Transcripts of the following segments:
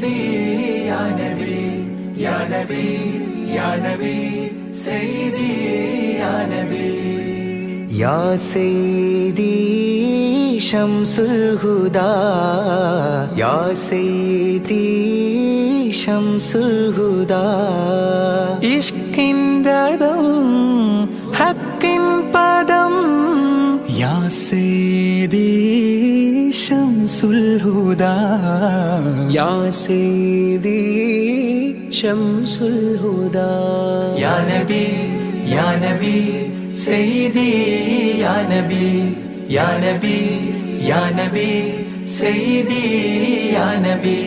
سيدي يا نبي يا نبي يا نبي سيدي يا نبي يا سيدي شمس الهدى يا سيدي شمس الهدى ഇഷ്കിൻ രഥം ഹക്കിൻ പദം يا سيدي شمس الهدى يا سيدي شمس الهدى يا نبي يا نبي سيدي يا نبي يا نبي يا نبي سيدي يا نبي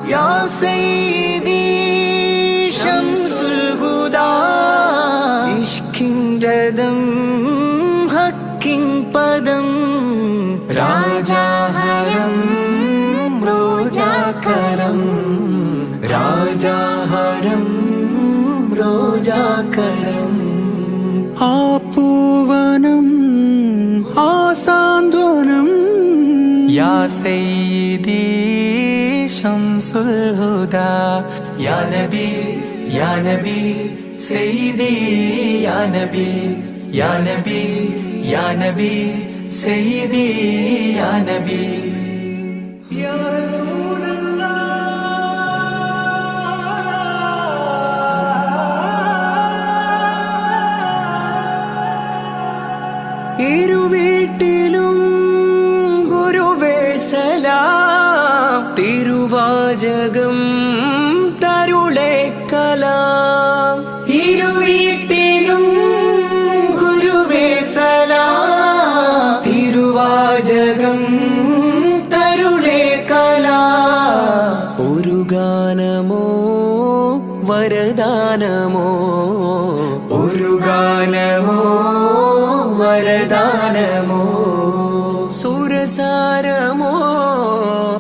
يا سيدي شمس الهدى ഇഷ്കിൻ രഥം ഹക്കിൻ പദം രാജാഹരം റോജാകരം രാജാഹരം റോജാകരം ആ പൂവനം ആ സാന്ത്വനം يا سيدي شمس الهدى يا نبي يا نبي سيدي يا نبي يا نبي يا نبي سيدي يا نبي يا رسول الله ഇരുവീട്ടിലും ഗുരുവേ സലാം തിരുവാചകം തരുളേ കലാം ഇരുവീട്ടിലും ഗുരുവേ സലാം തിരുവാചകം തരുളേ കലാം ഒരു ഗാനമോ വരദാനമോ ഒരു ഗാനമോ വരദാനമോ സുരസാരമോ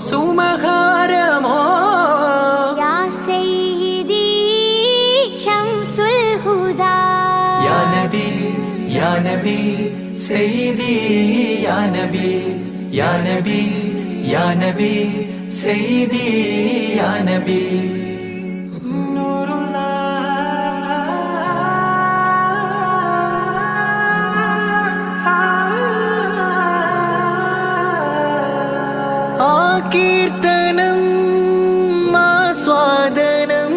സുമഹാരമോ يا سيدي شمس الهدى يا نبي يا نبي سيدي يا نبي يا نبي يا نبي سيدي يا نبي نور ആ കീർത്തനം ആസ്വാദനം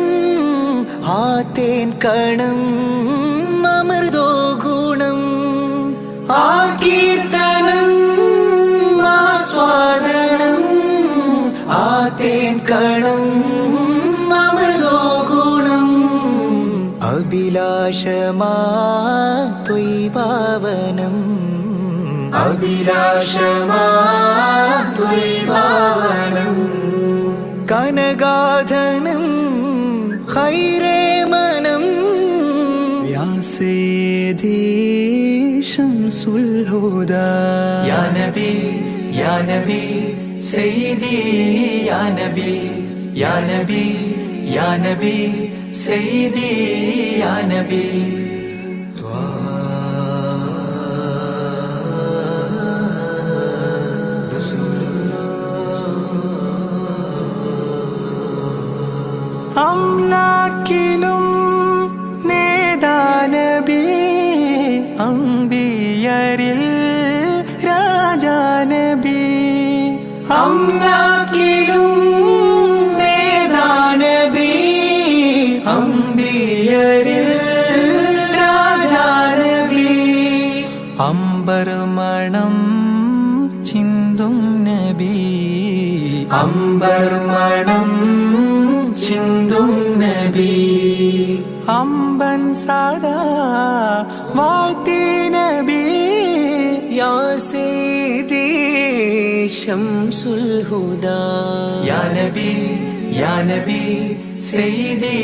ആ തേൻ കണം അമൃതോ ഗുണം ആ കീർത്തനം ആസ്വാദനം ആ തേൻ കണം അമൃതോ ഗുണം അഭിലാഷമാ ത്വൈപാവനം അഭിലാഷമാവനം കനഗാധനം ഹൈരേ മനം യാ സയ്യിദി ശംസുൽ ഹുദാ يا نبي يا نبي سيدي يا نبي يا نبي يا نبي سيدي يا نبي അംലാക്കിലും നേദാനബി അംബിയരിൽ രാജാനബി അംലാക്കിലും നേദാനബി അംബിയരിൽ രാജാനബി അംബർമണം ചിന്തും നബി അംബർമണം ചിന്തും നബി അമ്പൻ സദാ വാഴ്ത്തി നബി യാ സയ്യിദി ശംസുൽ ഹുദാ യാ നബി യാ നബി സയ്യിദി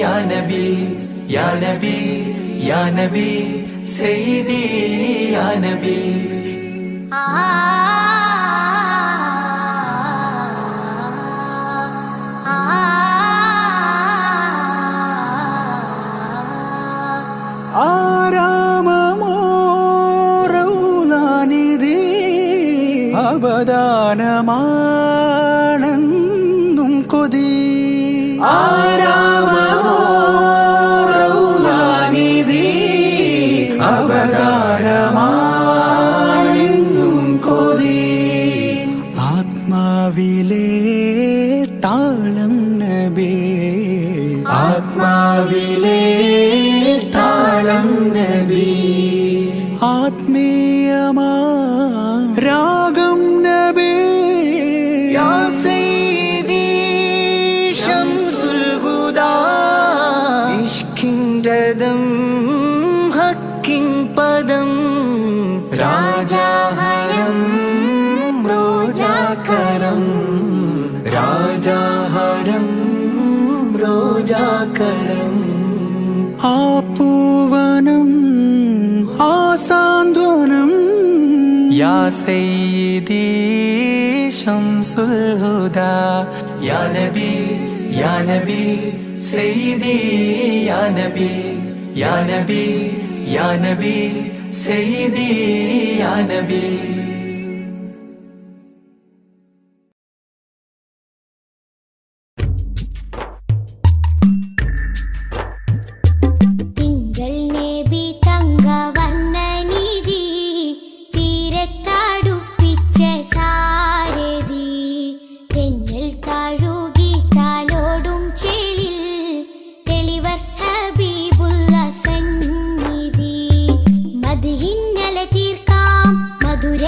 യാ നബി യാ നബി യാ നബി സയ്യിദി യാ നബി ആരാമമോ റൗളാനിധി അപകാരമാണെന്നും കൊതി ആത്മാവിലെ താളം നബി ആത്മാവിലെ താളം നബി ആത്മീയമാ രാഗം നബി യാ സയ്യിദി ശംസുൽ ഹുദാ ഇഷ്കിൻ രഥം ഹക്കിൻ പദം രാജാഹരം റോജാകരം രാജാഹരം റോജാകരം ആ പൂവനം ആ സാന്ത്വനം യാ സയ്യിദി ശംസുൽ ഹുദാ യാ നബി യാ നബി സയ്യിദി യാ നബി യാ നബി യാ നബി സയ്യിദി യാ നബി തിങ്കൾ നബി തങ്കവർണ്ണനിധി തീരത്തടുപ്പിച്ച സാരഥി തെന്നൽ കഴുകി താലോടും ചേലിൽ തെളിവർ ഹബീബുള്ള സന്നിധി മദ്ഹിന്നല തീർക്കാം മധുര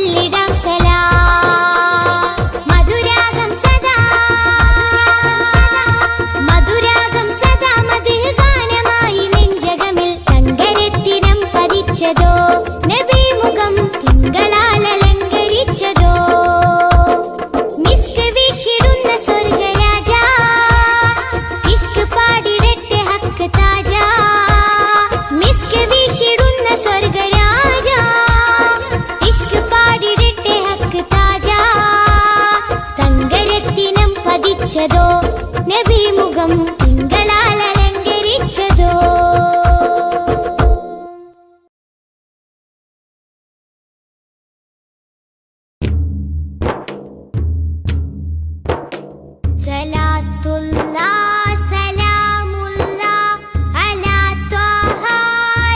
ചൊല്ലിടാം സലാം. മധുരാഗം സദാ മധുഹ് ഗാനമായി നെഞ്ചകമിൽ തങ്കരത്തിനം പതിച്ചതോ നബി മുഖം തിങ്കളാൽ അലങ്കരിച്ചതോ. മിസ്ക് വീശിടുന്ന സ്വർഗരാജ ഇഷ്ക് പാടിടട്ടെ ഹക്ക് താജ. മിസ്ക് വീശിടുന്ന സ്വർഗരാജ ഇഷ്ക് പാടിടട്ടെ ഹക്ക് താജ. തങ്കരത്തിനം പതിച്ചതോ നബി മുഖം തിങ്കളാൽ അലങ്കരിച്ചതോ. സലാത്തുല്ലാഹ് സലാമുല്ലാഹ് അലാ ത്വാഹ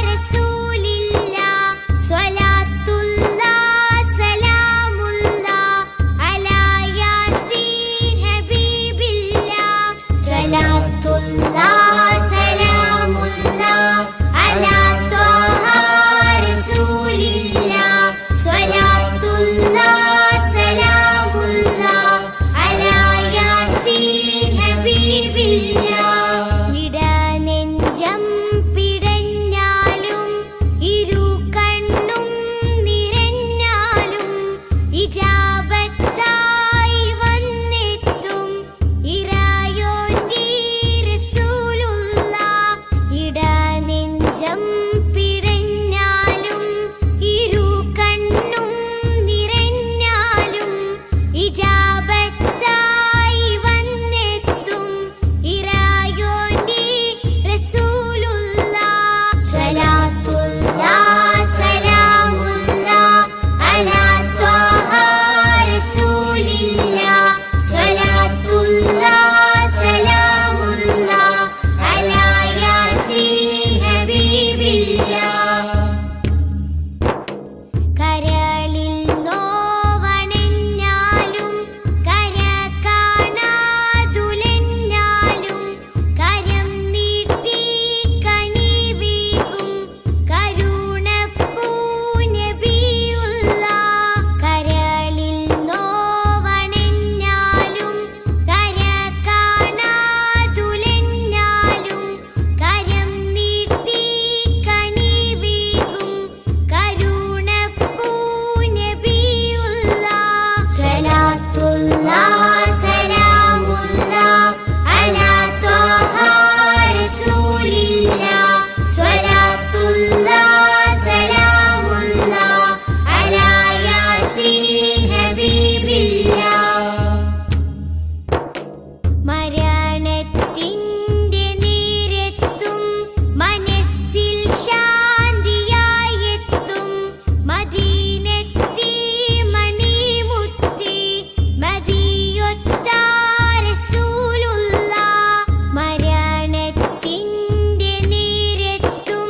റസൂലില്ലാഹ്. സ്വലാത്തുല്ലാഹ് സലാമുല്ലാഹ് അലാ യാസീൻ ഹബീബില്ലാഹ്. സ്വലാത്തുല്ലാഹ് സലാമുല്ലാഹ് അലാ ത്വാഹ റസൂലില്ലാഹ്. സ്വലാത്തുല്ലാഹ് സലാമുല്ലാഹ് അലാ യാസീൻ ഹബീബില്ലാഹ്. ഇടനെഞ്ചം പിടഞ്ഞാലും ഇരു കണ്ണും നിറഞ്ഞാലും ഇജാബത്തായി വന്നെത്തും ഇറായോന്റെ റസൂലുള്ളാഹ്. ഇടനെഞ്ചം പിടഞ്ഞാലും ഇരു കണ്ണും നിറഞ്ഞാലും ഇജാബത്തായി വന്നെത്തും ഇറായോന്റെ റസൂലുള്ളാഹ്. സ്വലാത്തുല്ലാഹ് സലാമുല്ലാഹ് അലാ ത്വാഹ റസൂലില്ലാഹ്. സ്വലാത്തുല്ലാഹ് സലാമുല്ലാഹ് അലാ യാസീൻ ഹബീബില്ലാഹ്. കരളിൽ നോവണഞ്ഞാലും കര കാണാതുലഞ്ഞാലും കരം നീട്ടി കനിവീകും കരുണപ്പൂ നബിയുള്ളാഹ്. കരളിൽ നോവണഞ്ഞാലും കര കാണാതുലഞ്ഞാലും കരം നീട്ടി കനിവീകും കരുണപ്പൂ നബിയുള്ളാഹ്. സ്വലാത്തുല്ലാഹ് സലാമുല്ലാഹ് അലാ ത്വാഹ റസൂലില്ലാഹ്. സ്വലാത്തുല്ലാഹ് സലാമുല്ലാഹ് അലാ യാസീൻ ഹബീബില്ലാഹ്. മരണത്തിന്റെ നീരെത്തും മനസ്സിൽ ശാന്തിയായെത്തും മദീനത്തെ മണിമുത്തി മദിയൊത്ത റസൂലുള്ളാഹ്. മരണത്തിന്റെ നീരെത്തും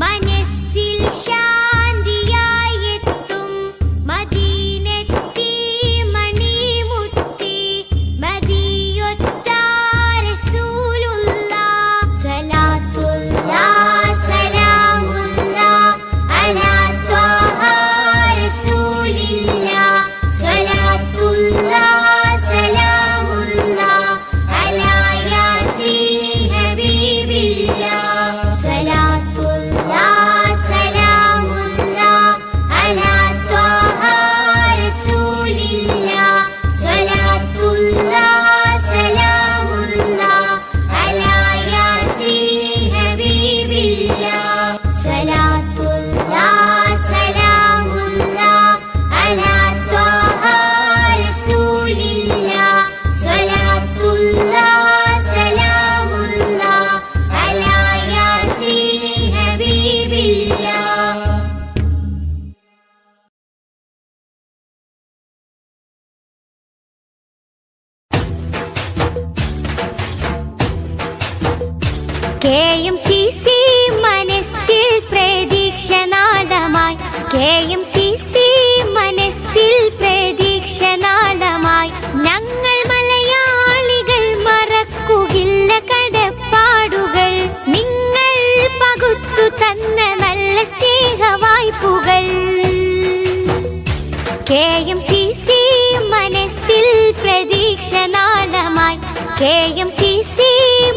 മനസ്സിൽ ശാന്തിയായെത്തും മദീനത്തെ മണിമുത്തി മദിയൊത്ത റസൂലുള്ളാഹ്. സ്വലാത്തുല്ലാഹ് സലാമുല്ലാഹ് അലാ ത്വാഹ റസൂലില്ലാഹ്. സ്വലാത്തുല്ലാഹ് സലാമുല്ലാഹ് അലാ യാസീൻ ഹബീബില്ലാഹ്. സ്വലാത്തുല്ലാഹ് സലാമുല്ലാഹ് അലാ ത്വാഹ റസൂലില്ലാഹ്. സ്വലാത്തുല്ലാഹ് സലാമുല്ലാഹ് അലാ യാസീൻ ഹബീബില്ലാഹ്. സ്വലാത്തുല്ലാഹ് സലാമുല്ലാഹ് അലാ ത്വാഹ റസൂലില്ലാഹ്. സ്വലാത്തുല്ലാഹ് സലാമുല്ലാഹ് അലാ യാസീൻ ഹബീബില്ലാഹ്. KMCC മനസ്സിൽ പ്രതീക്ഷ നാളമായി. KMCC മനസ്സിൽ പ്രതീക്ഷ നാളമായി. ഞങ്ങൾ മലയാളികൾ മറക്കുകില്ല കടപ്പാടുകൾ. നിങ്ങൾ പകുത്തു തന്ന നല്ല സ്നേഹവായ്പുകൾ. KMCC മനസ്സിൽ പ്രതീക്ഷ നാളമായി, KMCC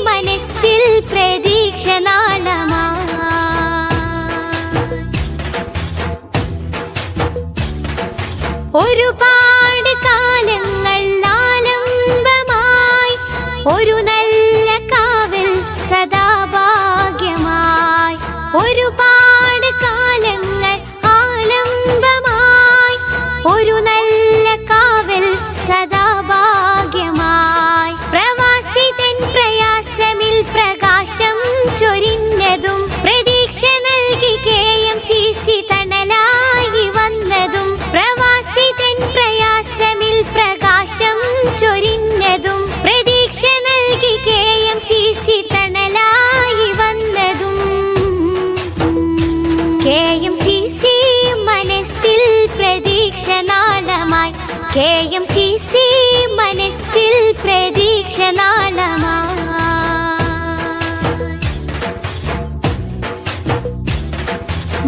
മനസ്സിൽ പ്രതീക്ഷ നാളമായി. ഒരുപാട് കാലങ്ങൾ ആലംബമായി, ഒരു നല്ല കാവൽ സദാ ഭാഗ്യമായി. ഒരുപാട് കാലങ്ങൾ ആലംബമായി, ഒരു നല്ല കാവൽ സദാ ഭാഗ്യമായി. പ്രവാസി തൻ പ്രയാസമിൽ പ്രകാശം ചൊരിഞ്ഞതും, പ്രതീക്ഷ നൽകി KMCC തണലായി വന്നതും. പ്രവാസി തൻ പ്രയാസമിൽ പ്രകാശം ചൊരിഞ്ഞതും, പ്രതീക്ഷ നൽകി KMCC തണലായി വന്നതും. KMCC മനസ്സിൽ പ്രതീക്ഷ നാളമായി, KMCC മനസ്സിൽ പ്രതീക്ഷ നാളമായി.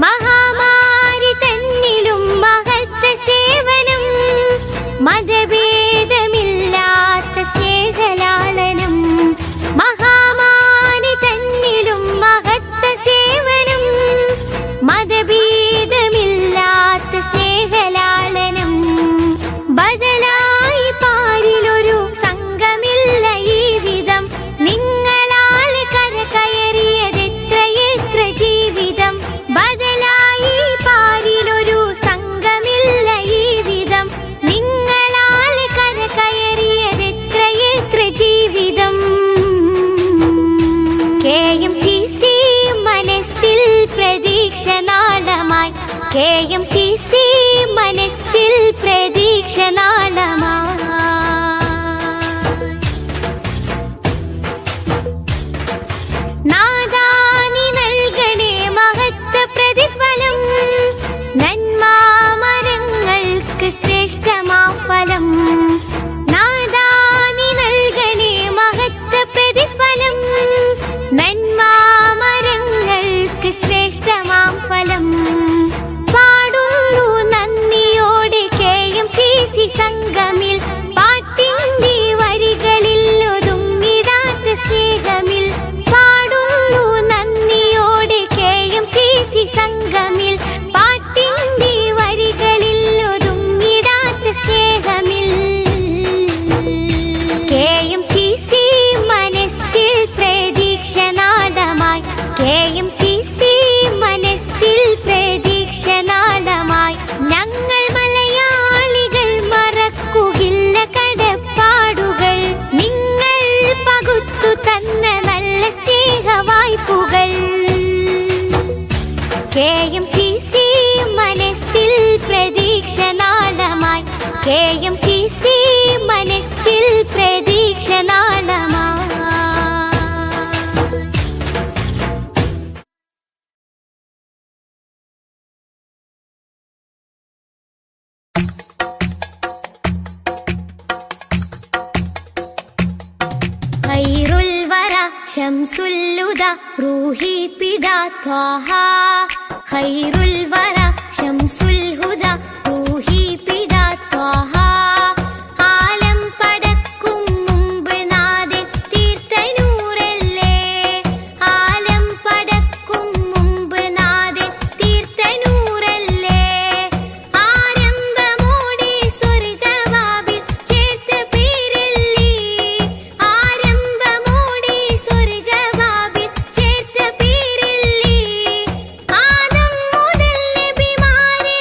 മഹാമാരി തന്നിലും മഹത്വ സേവനം, മതഭേദമില്ലാത്ത സ്നേഹലാളനം. മഹാമാരി തന്നിലും മഹത്വ സേവനം, മതഭേദമില്ലാത്ത സ്നേഹലാളനം. ബദലായി പാരിലൊരു സംഘമില്ല ഈ വിധം, നിങ്ങളാൽ കരകയറിയതെത്രയെത്ര ജീവിതം. ബദലായി പാരിലൊരു സംഘമില്ല ഈ വിധം, നിങ്ങളാൽ കരകയറിയതെത്രയെത്ര ജീവിതം. KMCC മനസ്സിൽ പ്രതീക്ഷ നാളമായി, KMCC മനസ്സിൽ പ്രതീക്ഷ നാളമായി. നാദാനി നൽകണേ മഹത്വ പ്രതിഫലം, നന്മാമരങ്ങൾക്ക് ശ്രേഷ്ഠമാം ഫലം. നാദാനി നൽകണേ മഹത്വ പ്രതിഫലം, നന്മാമരങ്ങൾക്ക് ശ്രേഷ്ഠമാം ഫലം. പാടുന്നു നന്ദിയോടെ KMCC സംഗമിൽ, പാട്ടിന്റെ വരികളിൽ ഒതുങ്ങിടാത്ത സ്നേഹമിൽ. പാടുന്നു നന്ദിയോടെ KMCC സംഗമിൽ, പാട്ടിന്റെ വരികളിൽ ഒതുങ്ങിടാത്ത സ്നേഹമിൽ. KMCC മനസ്സിൽ പ്രതീക്ഷ നാളമായി, KMCC മനസ്സിൽ പ്രതീക്ഷ നാളമായി. ഞങ്ങൾ മലയാളികൾ മറക്കുകയില്ല കടപ്പാടുകൾ, നിങ്ങൾ പകുത്തു തന്ന നല്ല സ്നേഹവായ്പുകൾ. KMCC മനസ്സിൽ പ്രതീക്ഷ നാളമായി, KMCC മനസ്സിൽ പ്രതീക്ഷ നാളമായി. ഖൈറുൽ വറ ശംസുൽ ഹുദാ റൂഹി പിതാ ത്വാഹ. ഖൈറുൽ വറ ശംസുൽ ഹുദാ റൂഹി പിതാ ത്വാഹ. ആലം പടക്കും മുമ്പ് നാഥൻ തീർത്ത നൂറല്ലേ, ആലം പടക്കും മുമ്പ് നാഥൻ തീർത്ത നൂറല്ലേ. ആരംഭമോടെ സ്വർഗവാതിൽ ചേർത്ത പേരല്ലേ, ആരംഭമോടെ സ്വർഗവാതിൽ ചേർത്ത പേരല്ലേ. ആദം മുതൽ നബിമാരെ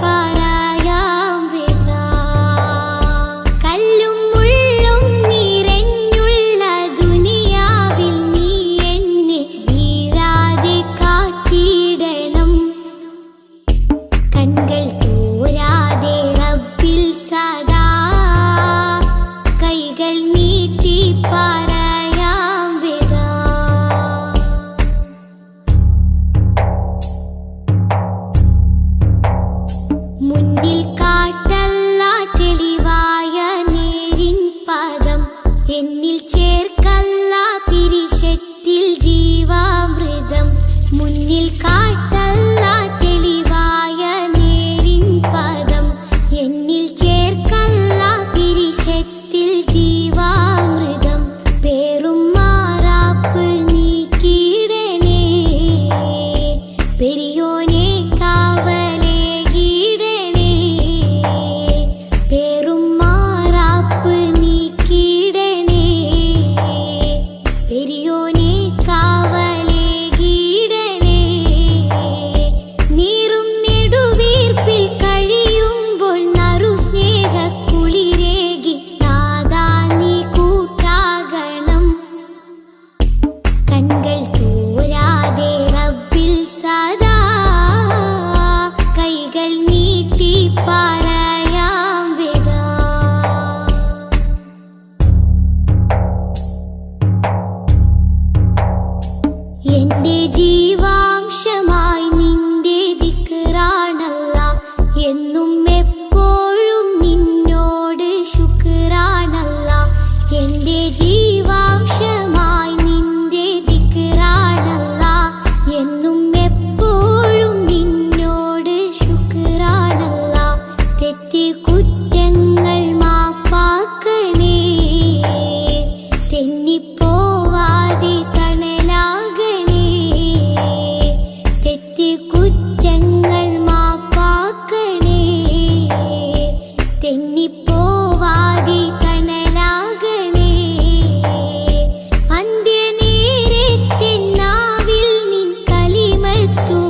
പറയാം വിതാ. കല്ലും മുള്ളും നിറഞ്ഞുള്ള ദുനിയാവിൽ നീ എന്നെ വീഴാതെ കാത്തിടണം. കൺകൾ തോരാതെ റബ്ബിൽ സദാ കൈകൾ നീട്ടി പറയാം വിതാ. മുന്നിൽ കാട്ടല്ല തെളിവായ നേരിൻ പദം, എന്നിൽ ചേർക്കല്ല പിരിശത്തിൽ ജീവാമൃതം. മുന്നിൽ കാട്ടല്ല തെളിവായ നേരിൻ പദം, എന്നിൽ ചേർക്കല്ല പിരിശത്തിൽ ജീവാമൃതം. പേറും മാറാപ്പ് നീക്കിയിടണേ, പെരിയോനെ കാവലേകിടണേ. പേറും മാറാപ്പ് നീക്കിയിടണേ, പെരിയോനെ കാവലേകിടണേ. നീറും നെടുവീർപ്പിൽ കഴിയുമ്പോൾ നറു സ്നേഹക്കുളിരേകി നാദാ നീ കൂട്ടാകണം. കൺകൾ തോരാതെ റബ്ബിൽ സദാ കൈകൾ നീട്ടി പറയാം വിതാ. എന്റെ ജീവാംശമായി നിന്റെ ദിക്റാണല്ലാ, എന്നും എപ്പോഴും നിന്നോട് ശുക്റാണല്ലാ. എന്റെ ജീവാംശമായി നിന്റെ ദിക്റാണല്ലാ, എന്നും എപ്പോഴും നിന്നോട് ശുക്റാണല്ലാ. തെറ്റി കുറ്റങ്ങൾ മാപ്പാക്കണേ, തെന്നിപ്പോവാതെ തണലാകണേ. തെറ്റി കുറ്റങ്ങൾ മാപ്പാക്കണേ, തെന്നിപ്പോവാതെ തണലാകണേ. അന്ത്യനേരത്തെ നാവിൽ നിൻ കലിമത്തുറപ്പിച്ച്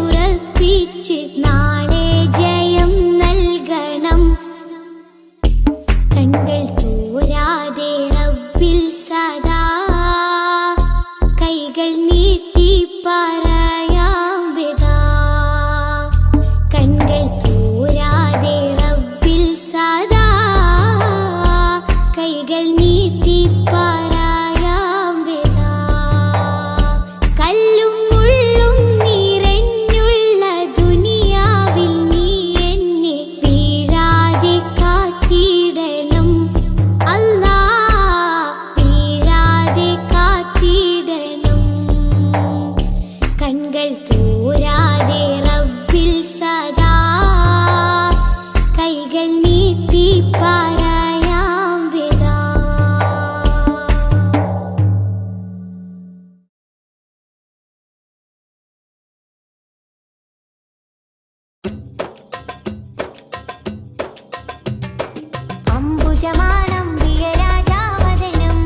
നാളെ ജയം നൽകണം. കൺകൾ തോരാതെ റബ്ബിൽ സദാ കൈകൾ നീട്ടി പറയാം വിതാ. കൺകൾ തോരാതെ റബ്ബിൽ സദാ കൈകൾ നീട്ടി പറയാം വിതാ. കല്ലും മുള്ളും നിറഞ്ഞുള്ള ദുനിയാവിൽ നീ എന്നെ വീഴാതെ കാത്തിടണം. അല്ലാ വീഴാതെ കാത്തിടണം. കൺകൾ തോരാതെ റബ്ബിൽ സദാ കൈകൾ നീട്ടി പറയാം വിതാ. അംബുജമാണം പ്രിയരാജാവദനം,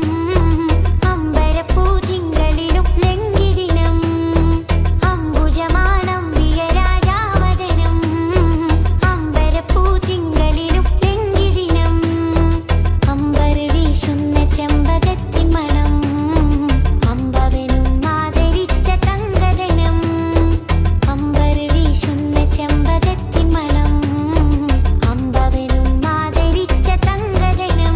അമ്പരപ്പൂ തിങ്കളിലും ലംഘിദിനം. അംബുജമാണം പ്രിയരാജാവദനം, അമ്പരപ്പൂ തിങ്കളിലും ലംഘിദിനം. അമ്പർ വീശുന്ന ചെമ്പകത്തിൻ മണം, അമ്പവനും ആദരിച്ച തങ്കദനം. അമ്പർ വീശുന്ന ചെമ്പകത്തിൻ മണം, അമ്പവനും ആദരിച്ച തങ്കദനം.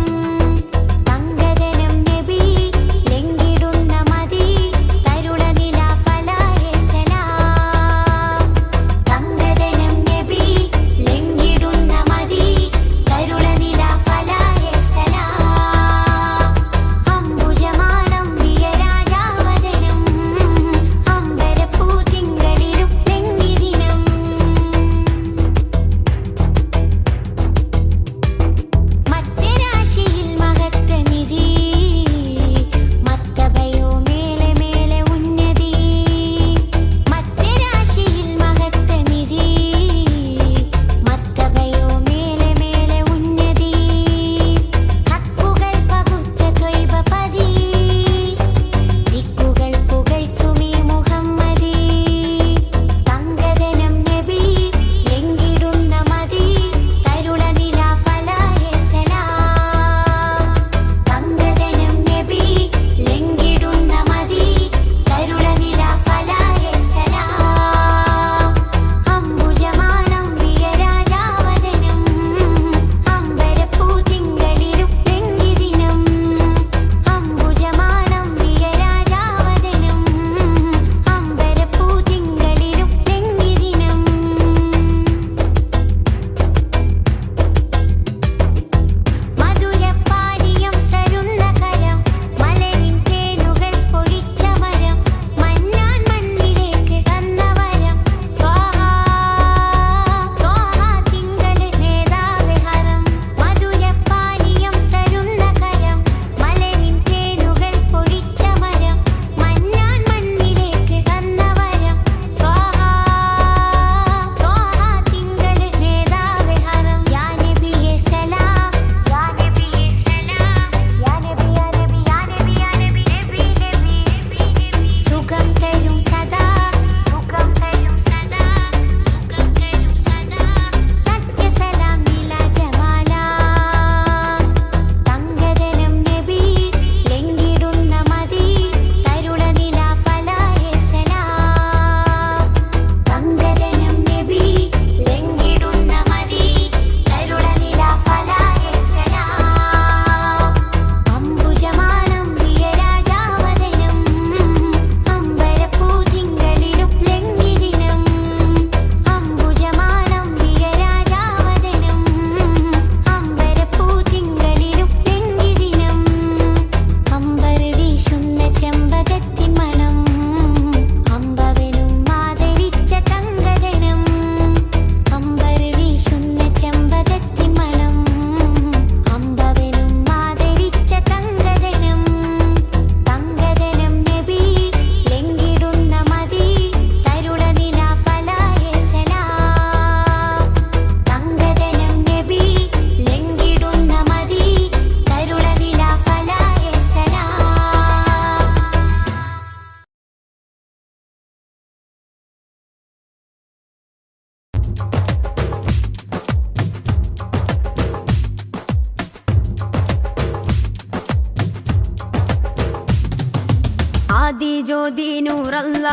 ജ്യോതി നൂറല്ല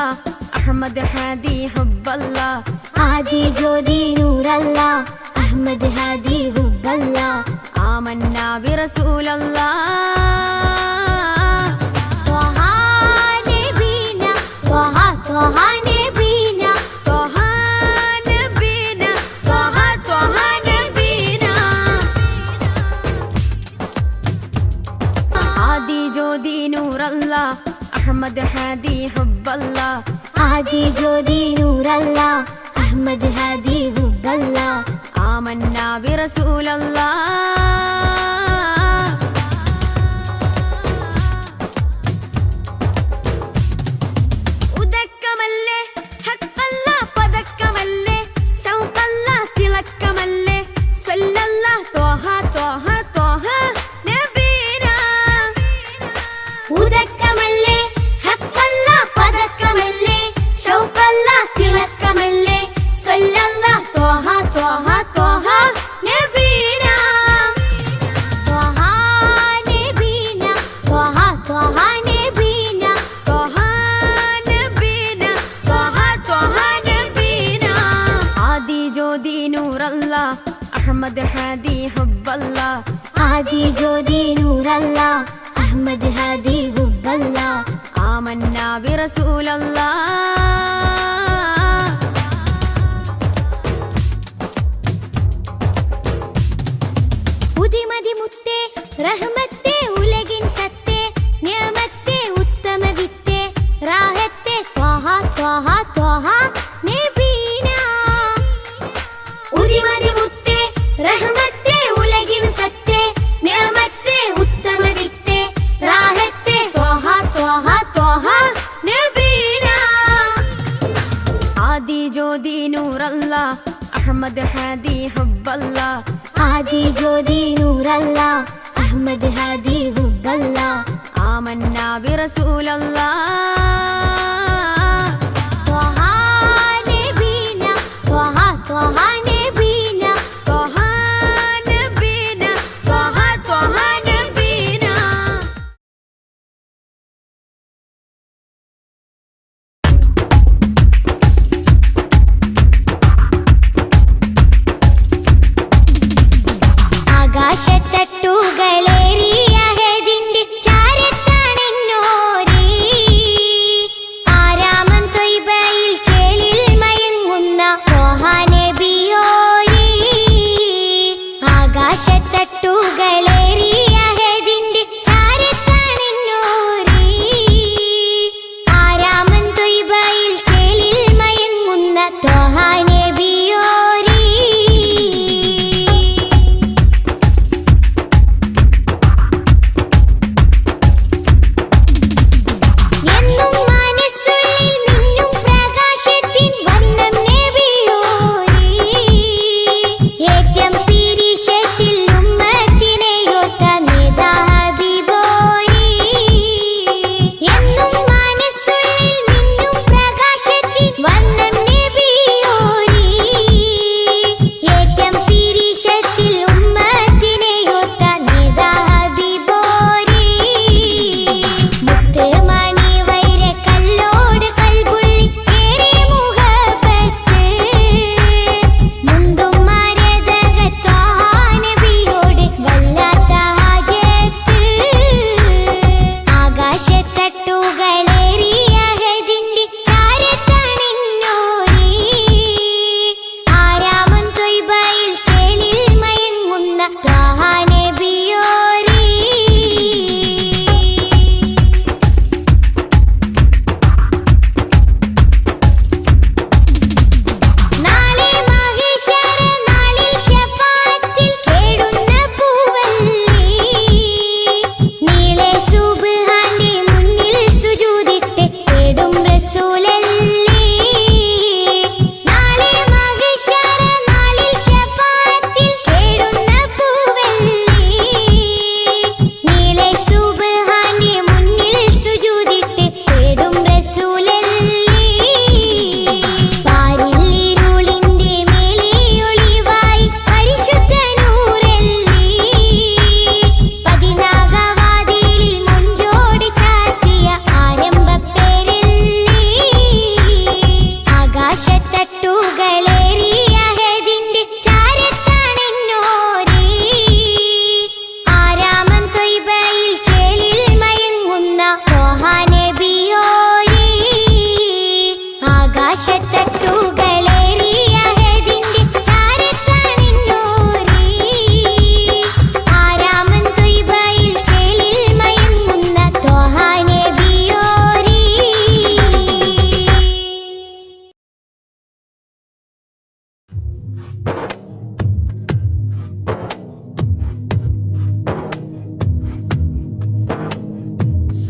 അഹമ്മദ് ഹാദി ഹുബ്ബല്ല ആദി ജ്യോതി നൂറല്ല അഹമ്മദ് ഹാദി ഹുബ്ബല്ല ആമന്നാ ബിറസൂലല്ലാ ത്വഹ നബീന ത്വഹ ത്വഹ നബീന ത്വഹ നബീന ത്വഹ ത്വഹ നബീന ആദി ജ്യോതി നൂറല്ല അഹമ്മദ് ഹാദി ഹുബ്ബല്ല ആദി ജ്യോതി നൂറല്ല അഹമ്മദ് ഹാദി ഹുബ്ബല്ല ആമന്നാ ബിറസൂലല്ലാ ഉദക്കമല്ലേ ഹഖല്ല പദക്കമല്ലേ ശൗഖല്ല തിളക്കമല്ലേ സല്ലല്ല ത്വഹ ത്വഹ ത്വഹ നബീന ഉദക്കമല്ലേ ഹഖല്ല പദക്കമല്ലേ ശൗഖല്ല തിളക്കമല്ലേ സല്ലല്ല ത്വഹ ത്വഹ ത്വഹ നബീന ത്വഹ നബീന ത്വഹ ത്വഹ നബീന ത്വഹ നബീന ത്വഹ ത്വഹ നബീന ആദി ജ്യോതി നൂറല്ല അഹമ്മദ് ഹാദി ഹുബ്ബല്ല ആദി ജ്യോതി നൂറല്ല അഹമ്മദ് ഹാദി ഹുബ്ബല്ല ആമന്നാ ബിറസൂലല്ലാ ഉദിമതി മുത്തേ റഹ്മത്തേ ഉലകിൻ സത്തേ നിയമത്തേ ഉത്തമ വിത്തേ റാഹത്തേ ത്വഹ ത്വഹ ത്വഹ നബീന ഉദിമതി മുത്തേ റഹ്മത്തേ ഉലകിൻ സത്തേ നിയമത്തേ ഉത്തമ വിത്തേ റാഹത്തേ ത്വഹ ത്വഹ ത്വഹ നബീന ആദി ജ്യോതി നൂറല്ല അഹമ്മദ് ഹാദി ഹുബ്ബല്ല ആദി ജ്യോതി നൂറല്ല അഹമ്മദ് ഹാദി ഹുബ്ബല്ല ആമന്നാ ബിറസൂലല്ലാ ത്വഹ നബീന ത്വഹ ത്വഹ നബീന ത്വഹ നബീന ത്വഹ ത്വഹ നബീന ആകാശത്തട്ടുകളേറിയ ഹദിന്റെ ചാരത്താണെന്നോരേ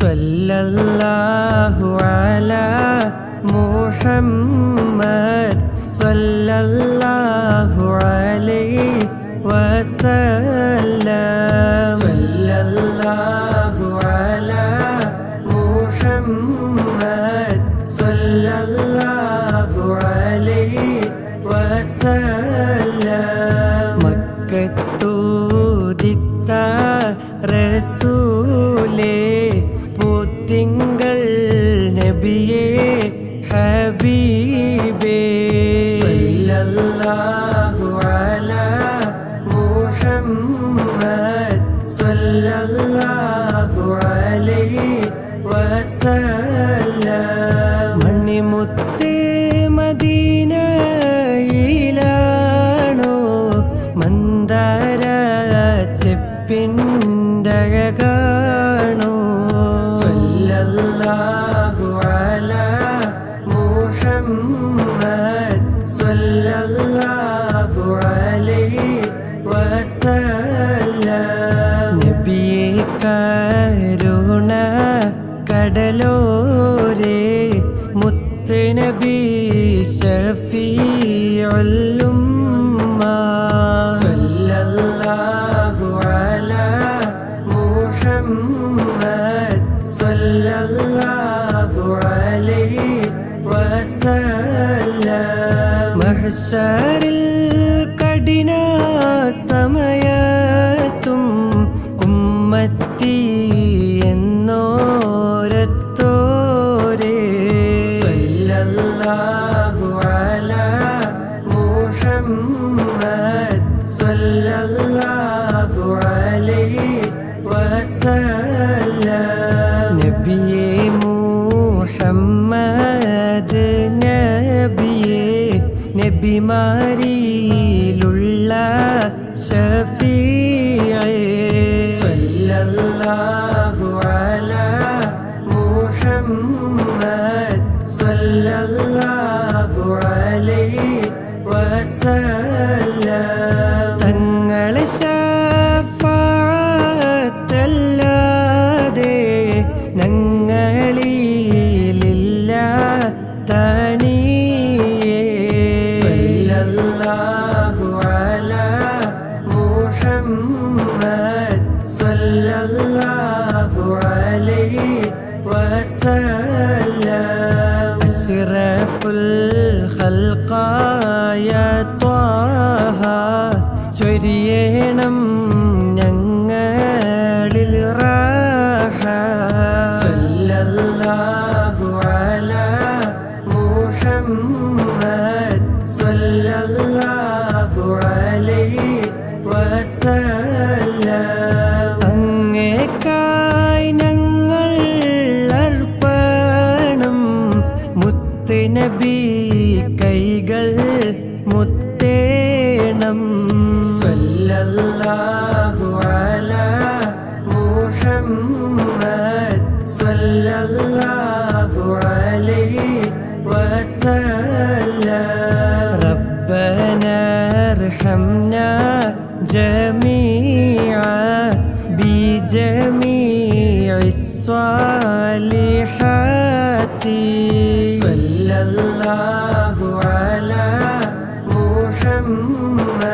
സല്ലല്ലാഹു അലാ മുഹമ്മദ് സല്ലല്ലാഹു അലൈഹി വസല്ലം സല്ലല്ലാഹു അലാ മുഹമ്മദ് സല്ലല്ലാഹു അലൈഹി വസല്ലം മക്കത്തൂദിത്ത റസൂലേ പുത്തിങ്കൾ നബിയേ ഹബീബേ സല്ലല്ലാഹു അലാ മുഹമ്മദ് സല്ലല്ലാഹു അലൈഹി വസല്ലം മണിമുത്ത് മദീനയിലാണോ മന്ദാര ചെപ്പിൻ്റഴകാണോ സല്ലല്ലാഹു അലാ മുഹമ്മദ് സല്ലല്ലാഹു അലൈഹി വസല്ലം നബിയേ കരുണ കടലോരേ മുത്ത് നബി ശഫീഉൽ ഉമ്മ സല്ലല്ലാഹു അലാ മുഹമ്മദ് സല്ലല്ലാഹു അലൈഹി വസല്ലം മഹ്ശറിൽ കഠിന സമയത്തും ഉമ്മത്തി എന്നോരത്തോരേ സല്ലല്ലാഹു അലാ മുഹമ്മദ് സല്ലല്ലാഹു അലൈഹി വസല്ലം നബിയേ മുഹമ്മദ് നബിയേ നബിമാരിലുള്ള ഷഫീഇ സല്ലല്ലാഹു അലാ മുഹമ്മദ് സല്ലല്ലാഹു അലൈഹി വസല്ലം തങ്ങളെ ശഫാഅത്തല്ലാതെ ഞങ്ങളിലില്ല തണിയേ സല്ലല്ലാഹു അലാ മുഹമ്മദ് സല്ലല്ലാഹു അലൈഹി വസല്ലം അശ്റഫുൽ ഖൽഖായ ത്വാഹ ചൊരിയണം ഞങ്ങളിൽ റാഹ സല്ലല്ലാഹു അലാ മുഹമ്മദ് സല്ലല്ലാഹു അലൈഹി വസല്ലം അങ്ങേക്കായി ഞങ്ങൾ അർപ്പണം മുത്ത് നബി കൈകൾ മുത്തേണം സല്ലല്ലാഹു അലാ മുഹമ്മദ് സല്ലല്ലാഹു അലൈഹി വസല്ലം റബ്ബനാ അർഹംനാ ജമീഅ ബിജമീഇസ് സ്വാലിഹാത്തി സല്ലല്ലാഹു അലാ മുഹമ്മദ്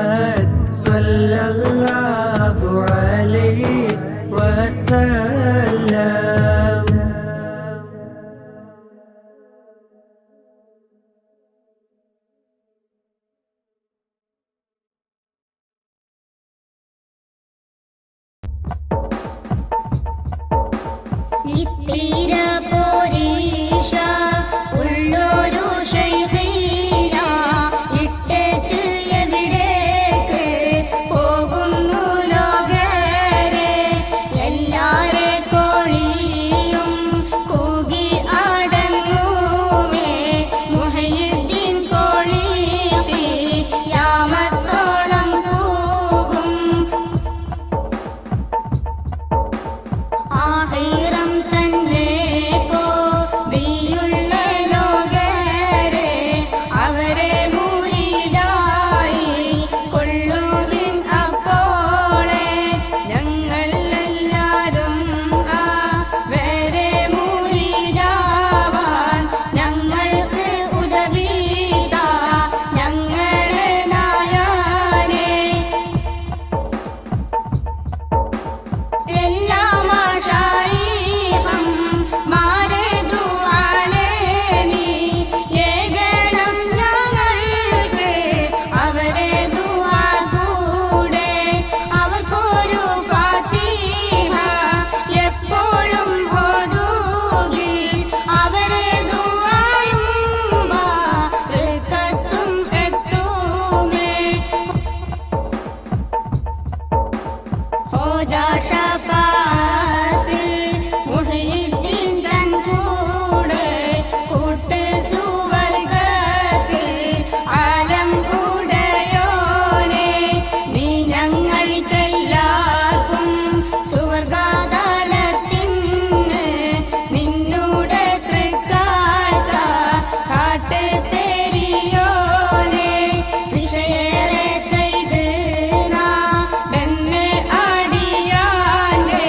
സല്ലല്ലാഹു അലൈഹി വസല്ലം ഇത്തിര പോരീഷ ഉള്ളൊരു ശൈഖീന ഇട്ടേച്ച് എവിടേക്ക് പോകുന്നു ലോകരെ എല്ലാരെ കോഴിയും കൂകി അടങ്ങുമേ മുഹയ്യിദ്ദീൻ കോഴി യാമത്തോളം കൂകും ആഹിറം തന്നെ ഹോജാ ശഫാഅത്തിൽ മുഹയ്യിദ്ദീൻ തൻ കൂടെ കൂട്ട് സുവർഗത്തിൽ ആലം കൂടയോനെ നീ ഞങ്ങൾക്കെല്ലാവർക്കും സുവർഗാദാലത്തിന് നിന്നൂടെ തൃക്കാഴ്ച കാട്ട് പെരിയോനെ വിഷയേറെ ചെയ്ത് നാടെന്ന് അടിയാന്റെ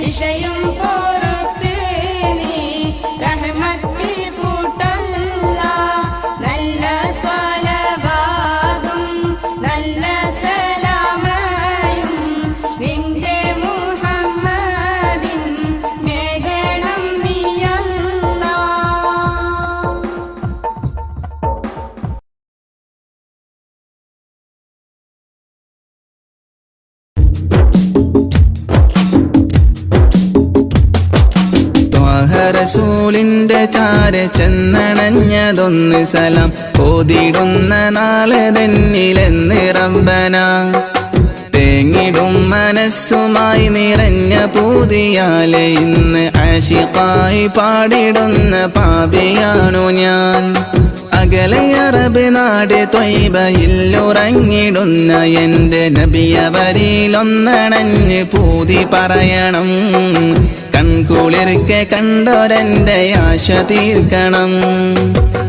വിഷയം പുറത്ത് നീ റഹ്മത്തിൽ കൂട്ടല്ല നല്ല സ്വലവാതും നല്ല സലാമയും നിന്റെ മുഹമ്മദിൻ മേഘണം നീയല്ലാ. റസൂലിന്റെ ചാര ചെന്നണഞ്ഞതൊന്ന് സലാം ഓതിടുന്ന നാളെ തന്നിലെന്ന് റബ്ബന തേങ്ങിടും മനസ്സുമായി നിറഞ്ഞ പൂതിയാലെ ഇന്ന് ആശിഖായി പാടിടുന്ന പാപിയാണു ഞാൻ. അകലെ അറബ് നാട് ത്വയ്ബയിലുറങ്ങിടുന്ന എന്റെ നബിയവരിലൊന്നണഞ്ഞ് പൂതി പറയണം. കൺകുളിർക്കെ കണ്ടോരെന്റെ ആശ തീർക്കണം.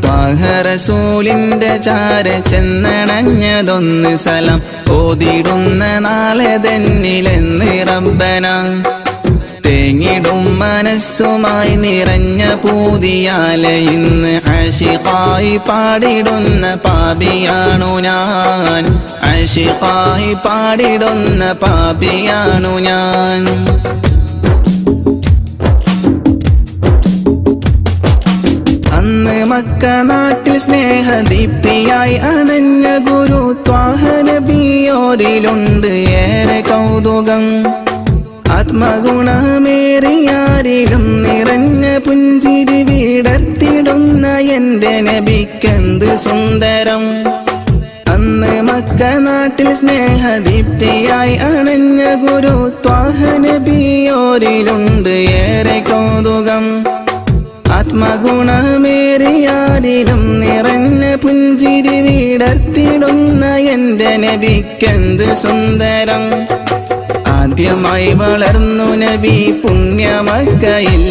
ത്വാഹ റസൂലിന്റെ ചാര ചെന്നണഞ്ഞതൊന്ന് സലാം ഓതിടുന്ന നാളെ തന്നിലെന്ന് റബ്ബന തേങ്ങിടും മനസ്സുമായി നിറഞ്ഞ പൂതിയാലെ ഇന്ന് ആശിഖായി പാടിടുന്ന പാപിയാണു ഞാൻ. ആശിഖായി പാടിടുന്ന പാപിയാണു ഞാൻ. അന്ന് മക്ക നാട്ടിൽ സ്നേഹദീപ്തിയായി അണഞ്ഞ ഗുരു ത്വാഹ നബിയോരിലുണ്ട് ഏറെ കൗതുകം. ആത്മഗുണമേറിയാരിലും നിറഞ്ഞ പുഞ്ചിരി വിടർത്തിടുന്ന എന്റെ നബിക്കെന്ത് സുന്ദരം. അന്ന് മക്ക നാട്ടിൽ സ്നേഹദീപ്തിയായി അണഞ്ഞ ഗുരു ത്വാഹ നബിയോരിലുണ്ട് ഏറെ കൗതുകം. ആത്മഗുണമേറിയാരിലും നിറഞ്ഞ പുഞ്ചിരി വിടർത്തിടുന്ന എന്റെ നബിക്കെന്ത് സുന്ദരം. ആദ്യമായി വളർന്നു നബി പുണ്യമക്കയിൽ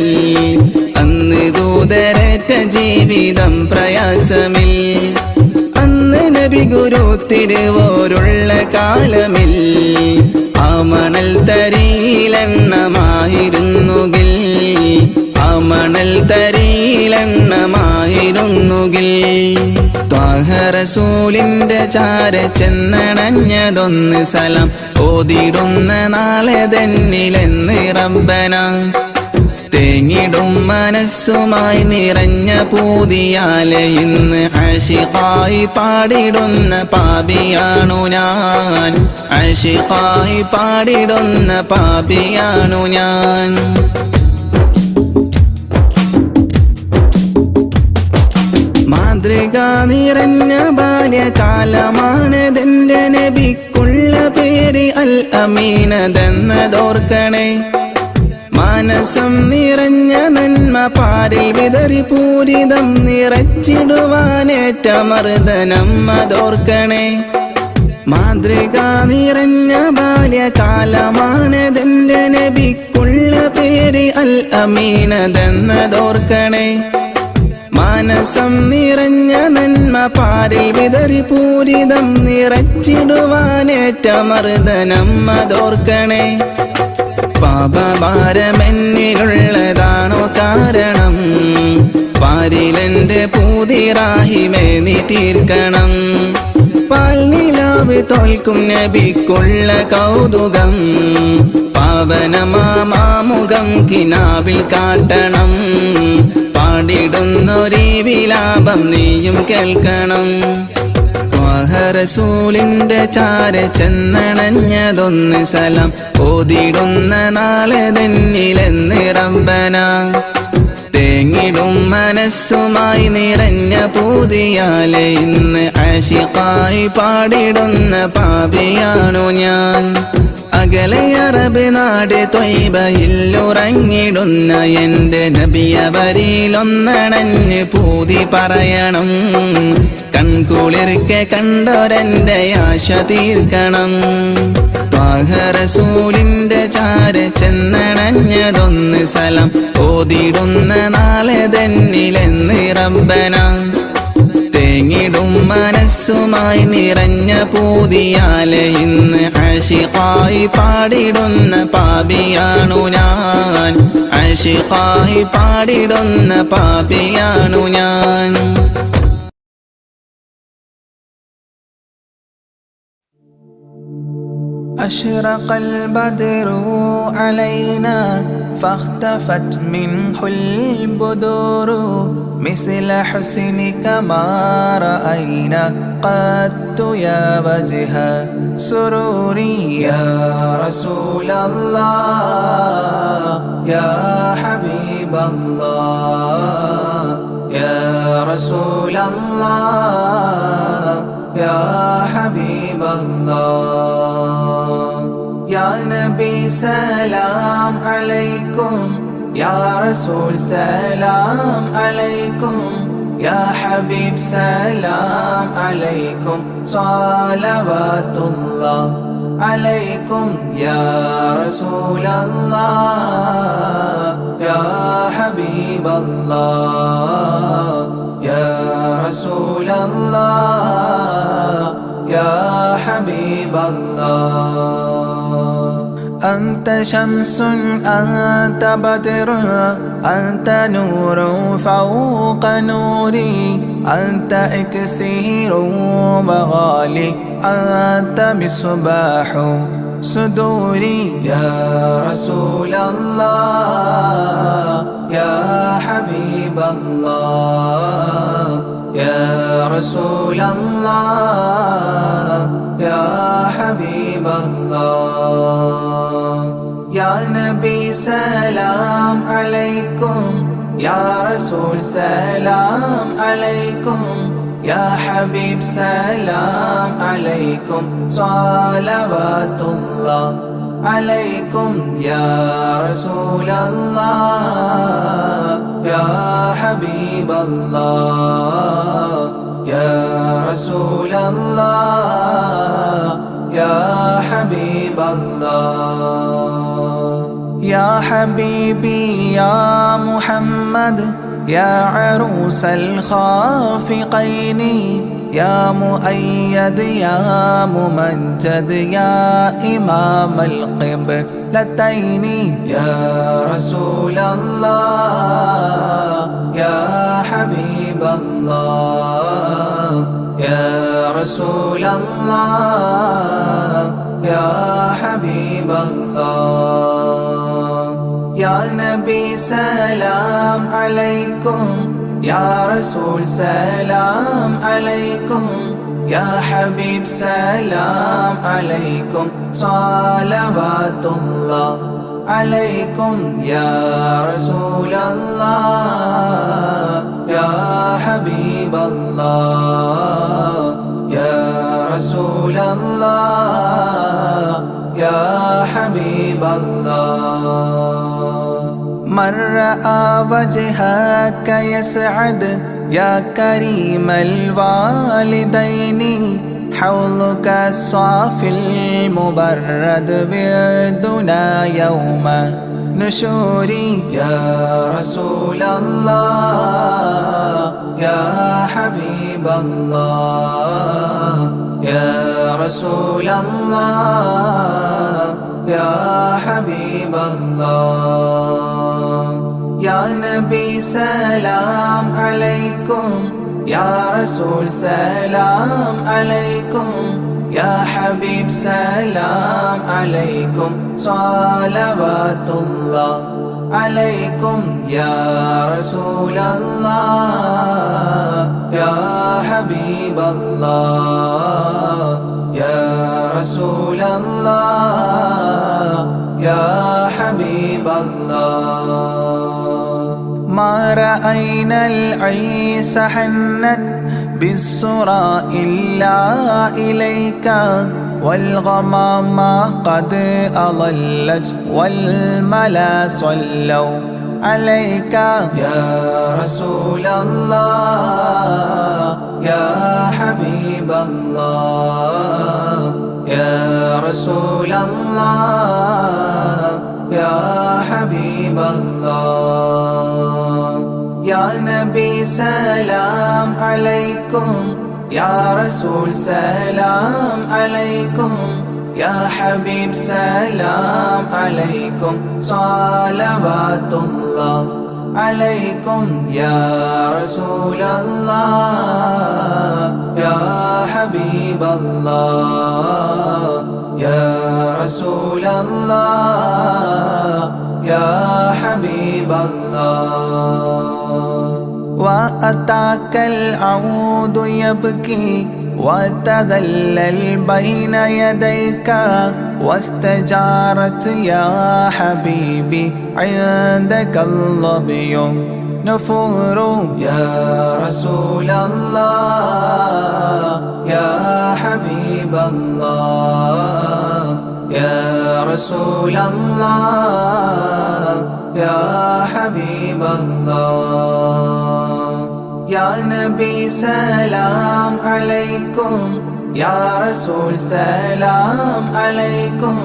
അന്ന് ദൂതരറ്റ ജീവിതം പ്രയാസമിൽ. അന്ന് നബി ഗുരു തിരുവോരുള്ള കാലമിൽ ആ മണൽ തരിയിലെണ്ണമായിരുന്നുകിൽ ആ മണൽ തരിയിലെണ്ണമായിരുന്നുകിൽ ത്വാഹ റസൂലിന്റെ ചാര ചെന്നണഞ്ഞതൊന്ന് സലാം ഓതിടുന്ന നാളെ തന്നിലെന്ന് റബ്ബന തേങ്ങിടും മനസ്സുമായി നിറഞ്ഞ പൂതിയാലെ ഇന്ന് ആശിഖായി പാടിടുന്ന പാപിയാണു ഞാൻ. ആശിഖായി പാടിടുന്ന പാപിയാണു ഞാൻ. മാതൃക നിറഞ്ഞ ബാല്യകാലമാണതെന്റെ നബിക്കുള്ള പേര് അൽ അമീനതെന്നതോർക്കണേ. മാനസം നിറഞ്ഞ നന്മ പാരിൽ വിതറി പൂരിതം നിറച്ചിടുവാനേറ്റ മർദ്ദനം അതോർക്കണേ. മാതൃക നിറഞ്ഞ ബാല്യകാലമാണതെന്റെ നബിക്കുള്ള പേര് അൽ അമീനതെന്നതോർക്കണേ. മാനസം നിറഞ്ഞ നന്മ പാരിൽ വിതറി പൂരിതം നിറച്ചിടുവാനേറ്റ മർദ്ദനം അതോർക്കണേ. പാപഭാരമെന്നിലുള്ളതാണോ കാരണം പാരിലെന്റെ പൂതിറാഹിമേ നീ തീർക്കണം. പാൽനിലാവ് തോൽക്കും നബിക്കുള്ള കൗതുകം പാവനമാമുഖം കിനാവിൽ കാട്ടണം. പാടിടുന്നൊരീ വിലാപം നീയും കേൾക്കണം. ത്വാഹ റസൂലിന്റെ ചാര ചെന്നണഞ്ഞതൊന്ന് സലാം ഓതിടുന്ന നാളെ തന്നിലെന്ന് റബ്ബന തേങ്ങിടും മനസ്സുമായി നിറഞ്ഞ പൂതിയാലെ ഇന്ന് ആശിഖായി പാടിടുന്ന പാപിയാണു ഞാൻ. അകലെ അറബ് നാട് ത്വയ്ബയിലുറങ്ങിടുന്ന എൻ്റെ നബിയവരിലൊന്നണഞ്ഞ് പൂതി പറയണം. കൺകുളിർക്കെ കണ്ടോരെൻ്റെ ആശ തീർക്കണം. ത്വാഹ റസൂലിൻ്റെ ചാരെ ചെന്നണഞ്ഞതൊന്ന് സലം ഓതിടുന്ന നാളെ തന്നിലെന്ന് റബ്ബന. തേങ്ങിടും മനസ്സുമായി നിറഞ്ഞ പൂതിയാലെ ഇന്ന് ആശിഖായി പാടിടുന്ന പാപിയാണു ഞാൻ. ആശിഖായി പാടിടുന്ന പാപിയാണു ഞാൻ. أشرق البدر علينا فاختفت منه البدور مثل حسنك ما رأينا قد يا وجه سروري. يا رسول الله يا حبيب الله يا رسول الله يا حبيب الله. يا نبي سلام عليكم يا رسول سلام عليكم يا حبيب سلام عليكم صلوات الله عليكم. يا رسول الله يا حبيب الله يا رسول الله يا حبيب الله. أنت شمس أنت بدر أنت نور فوق نوري أنت إكسير وغالي أنت مصباح صدوري. يا رسول الله يا حبيب الله يا رسول الله يا حبيب الله. يا نبي سلام عليكم يا رسول سلام عليكم يا حبيب سلام عليكم صلوات الله عليكم. يا رسول الله يا حبيب الله يا رسول الله يا حبيب الله. يا حبيبي يا محمد يا عروس الخافقين يا مؤيد يا ممجد يا إمام القبلتين. يا رسول الله يا حبيب الله يا رسول الله يا حبيب الله. يا نبي سلام عليكم يا رسول سلام عليكم يا حبيب سلام عليكم صلوات الله عليكم. يا رسول الله يا حبيب الله يا رسول الله يا حبيب الله. من رأى وجهك يسعد يا كريم الوالدين حوضك الصافي المبرد بيدنا يوم نشوري. يا رسول الله يا حبيب الله يا رسول الله يا حبيب الله. يا نبي سلام عليكم يا رسول سلام عليكم يا حبيب سلام عليكم صلوات الله عليكم. يا رسول الله يا حبيب الله يا رسول الله يا حبيب الله. ما رأينا العيس حنت بالسرى إلا إليك والغمام قد أظلت والملا صلوا عليك يا رسول الله يا حبيب الله يا رسول الله يا حبيب الله يا نبي سلام عليكم يا رسول سلام عليكم يا حبيب سلام عليكم صلوات الله عليكم يا رسول الله يا حبيب الله يا رسول الله يا حبيب الله وأتاك العود يبكي وتذلل بين يديك واستجارت يا حبيبي عندك الظبي نفور يا رسول الله يا حبيب الله يا رسول الله يا حبيب الله يا نبي سلام عليكم يا رسول سلام عليكم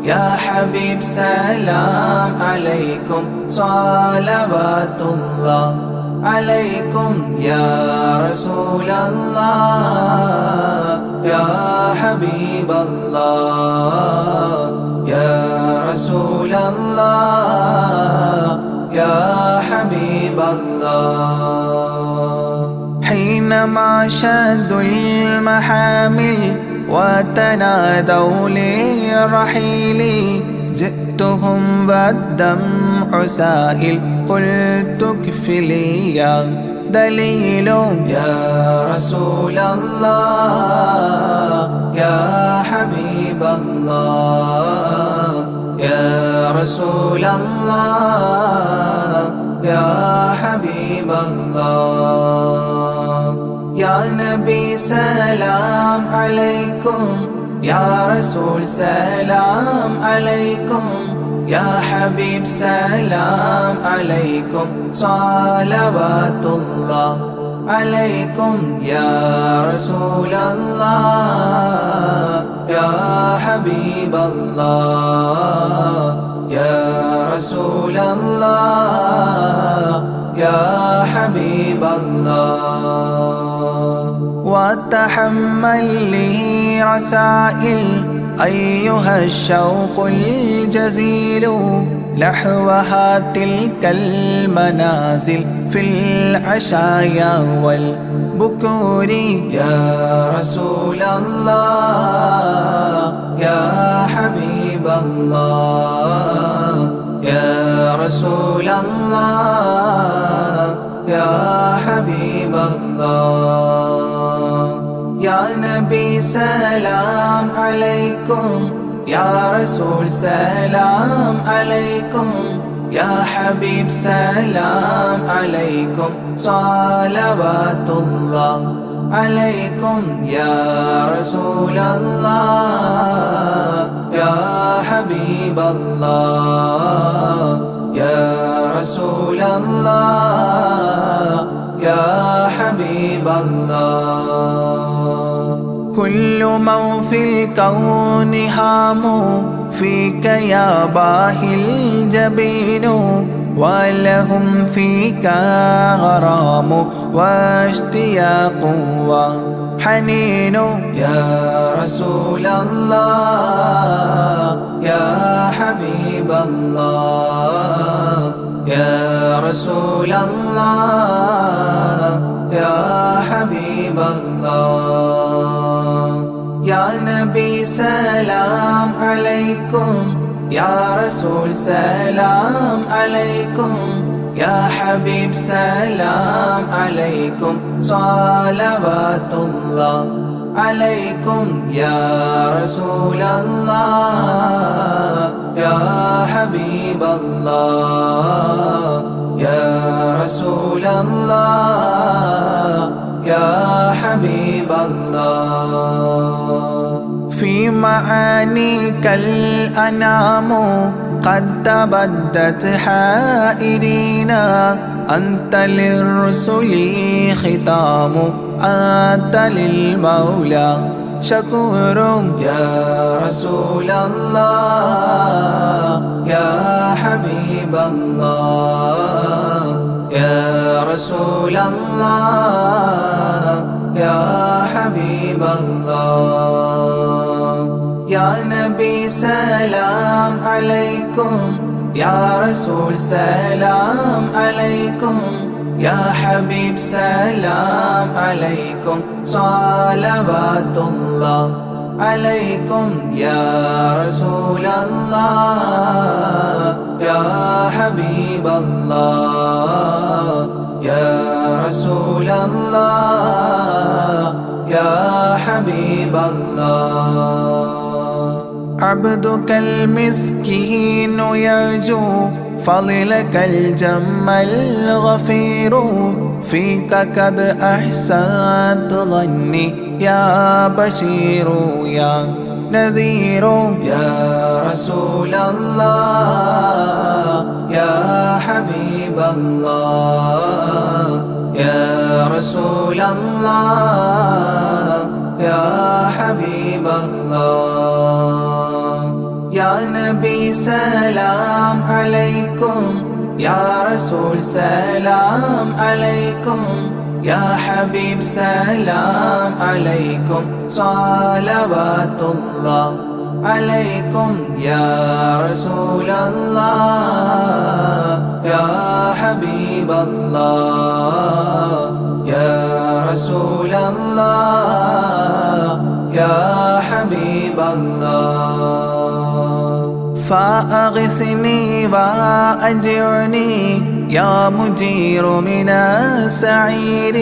يا حبيب سلام عليكم صلوات الله عليكم يا رسول الله يا حبيب الله يا رسول الله يا حبيب الله حينما شدوا المحامل وتنادوا لرحيلي جئتهم والدمع سائل قلت اكفلي يا دليل يا رسول الله يا حبيب الله يا رسول الله يا حبيب الله يا نبي سلام عليكم يا رسول سلام عليكم يا حبيب سلام عليكم صلوات الله عليكم يا رسول الله يا حبيب الله يا رسول الله يا حبيب الله وتحمل لي رسائل أيها الشوق الجزيل نحوها تلك المنازل في العشايا والبكور يا رسول الله يا حبيب الله يا رسول الله يا حبيب الله يا نبي سلام عليكم يا رسول سلام عليكم يا حبيب سلام عليكم صلوات الله عليكم يا رسول الله يا حبيب الله يا رسول الله يا حبيب الله كل من في الكون هام فيك يا باهي الجبين ولهم فيك غرام واشتياق وحنين يا رسول الله يا حبيب الله يا رسول الله يا حبيب الله يا نبي سلام عليكم يا رسول سلام عليكم يا حبيب سلام عليكم صلوات الله عليكم يا رسول الله يا حبيب الله يا رسول الله يا حبيب الله في معانيك الأنام قد تبدت حائرينا أنت للرسل ختام أنت للمولى شكور يا رسول الله يا حبيب الله يا رسول الله يا حبيب الله يا نبي سلام عليكم يا رسول سلام عليكم يا حبيب سلام عليكم صلوات الله عليكم يا رسول الله يا حبيب الله يا رسول الله يا حبيب الله عبدك المسكين يرجو فضلك الجم الغفير فيك قد أحسنت ظني يا بشير يا نذير يا رسول الله يا حبيب الله يا رسول الله يا حبيب الله يا نبي سلام عليكم يا رسول سلام عليكم يا حبيب سلام عليكم صلوات الله عليكم يا رسول الله يا حبيب الله يا رسول الله يا حبيب الله فأغثني وأجرني يا مجير من السعير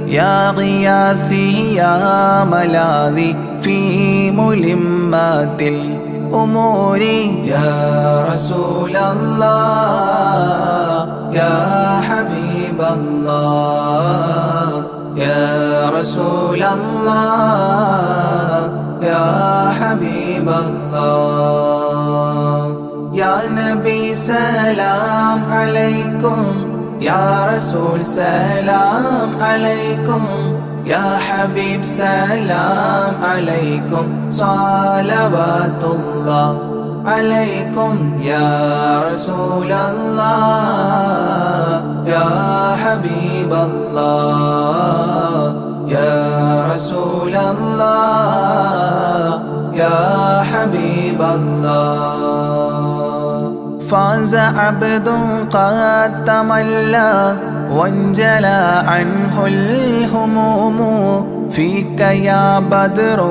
يا غياثي يا ملاذي في ملمات الأمور يا رسول الله يا حبيب الله يا رسول الله يا حبيب الله يا نبي سلام عليكم يا رسول سلام عليكم يا حبيب سلام عليكم صلوات الله عليكم يا رسول الله يا حبيب الله يا رسول الله يا حبيب الله فاز عبد قد تملى وانجلى عنه الهموم فيك يا بدر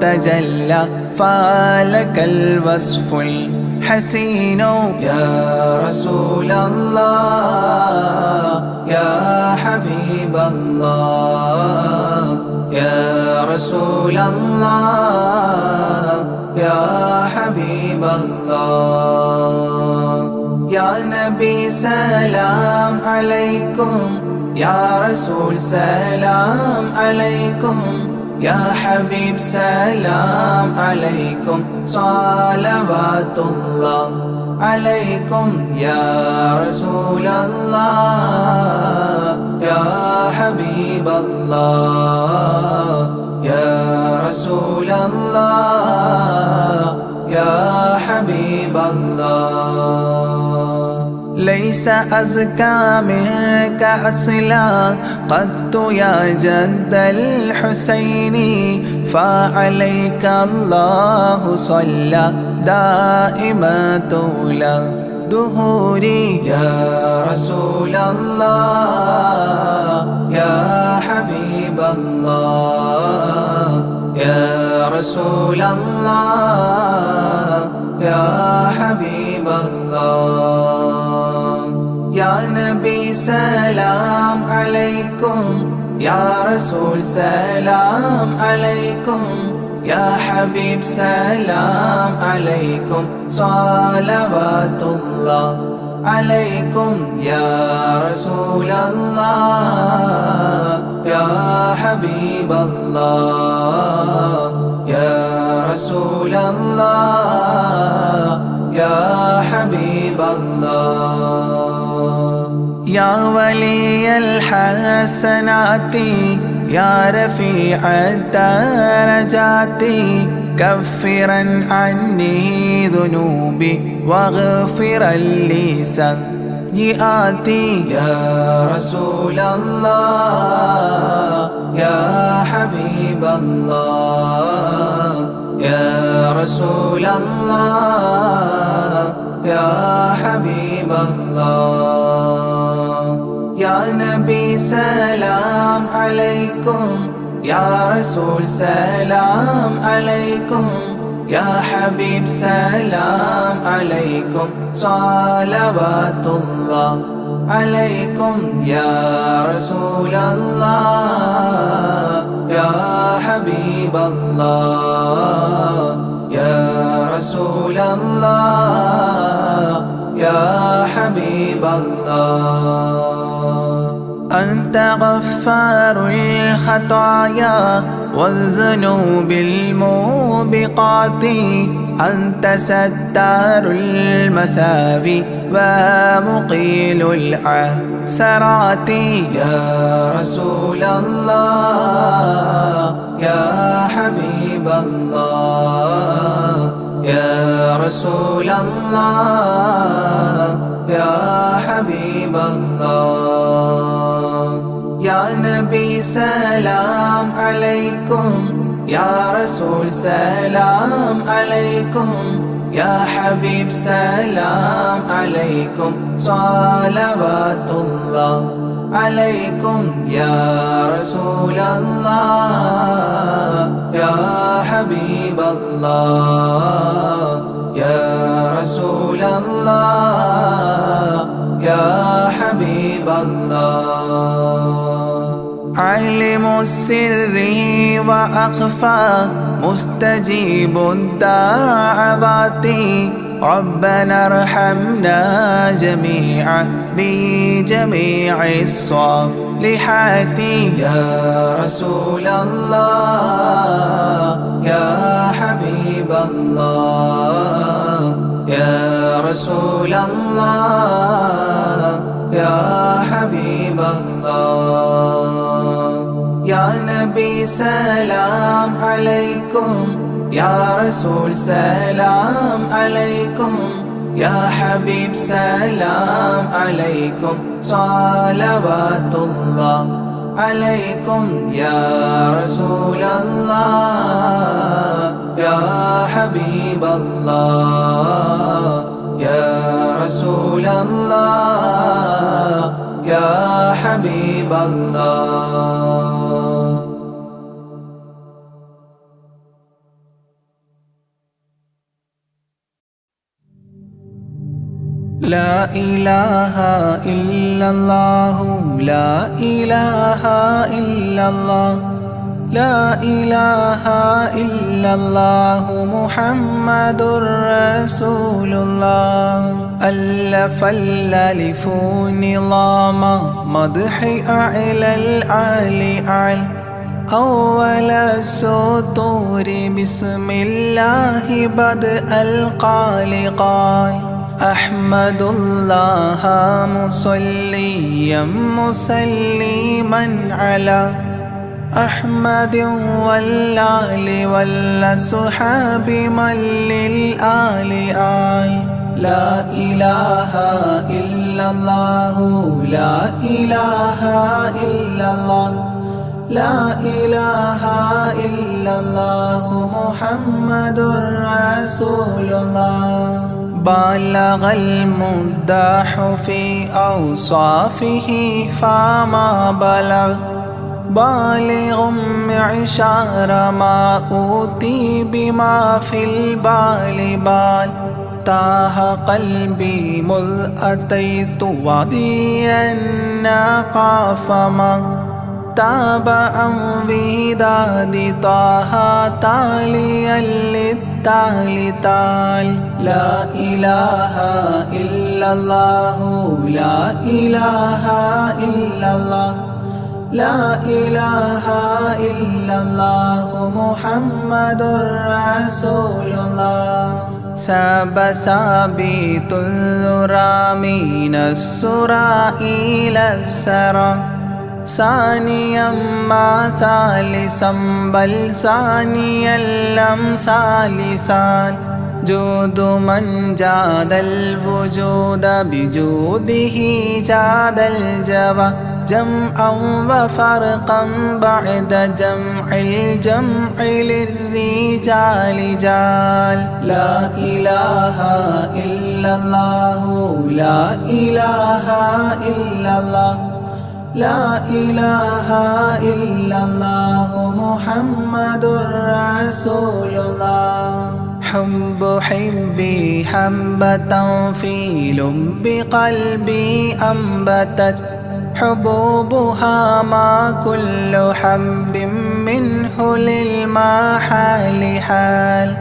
تجلى فلك الوصف الحسين يا رسول الله يا حبيب الله يا رسول الله يا حبيب الله يا نبي سلام عليكم يا رسول سلام عليكم يا حبيب سلام عليكم صلوات الله عليكم يا رسول الله يا حبيب الله يا رسول الله يا حبيب الله ليس أزكى منك أصلا قط يا جد الحسين فعليك الله صلى دائما طول دهوري يا رسول الله يا حبيب الله يا رسول الله يا حبيب الله يا نبي سلام عليكم يا رسول سلام عليكم يا حبيب سلام عليكم صلوات الله عليكم يا رسول الله يا حبيب الله يا رسول رسول الله يا حبيب الله يا ولي الحسنات يا رفيع الدرجات كفرا عني ذنوبي واغفرا لي سيئاتي يا رسول الله يا حبيب الله يا رسول الله يا حبيب الله يا نبي سلام عليكم يا رسول سلام عليكم يا حبيب سلام عليكم صلوات الله عليكم يا رسول الله يا حبيب الله يا رسول الله يا حبيب الله أنت غفار الخطايا والذنوب الموبقات أنت ستار المساوي ومقيل العثرات يا رسول الله يا حبيب الله يا رسول الله يا حبيب الله يا نبي سلام عليكم يا رسول سلام عليكم يا حبيب سلام عليكم صلوات الله عليكم يا رسول الله يا حبيب الله يا رسول الله يا حبيب الله عالم السر وأخفى مستجيب الدعوات ربنا ارحمنا جميعا بجميع الصالحات يا رسول الله يا حبيب الله يا رسول الله يا حبيب الله يا نبي سلام عليكم يا رسول سلام عليكم يا حبيب سلام عليكم صلوات الله عليكم يا رسول الله يا حبيب الله يا رسول الله يا حبيب الله لا إله إلا الله لا إله إلا الله لا إله إلا الله محمد رسول الله ألف الألف نظام مدح أعلى العالي أعلى أول السطور بسم الله بدء القال قال أحمد الله مصليا مسلما على أحمد والآل والصحاب من للآل آل لا إله إلا الله لا إله إلا الله لا إله إلا الله محمد رسول الله بلغ المداح في أوصافه فما بلغ بالغ معشار ما أوتي بما في البال بال تاه قلبي مذ أتيت واديا قاف ما تابعا بهداد طه تاليا للتالي تال لا إله إلا الله لا إله إلا الله لا إله إلا الله محمد رسول الله ساب سابيت الذرى من السرى إلى السرى ثانيا ما ثالثا بل ثانيا لم ثالثان جود من جاد الوجود بجوده جاد الجوى جمعا وفرقا بعد جمع الجمع للرجال جال لا إله إلا الله لا إله إلا الله لا إله إلا الله محمد رسول الله حب حبي حبة في لب قلبي أنبتت حبوبها ما كل حب منه للمحال حال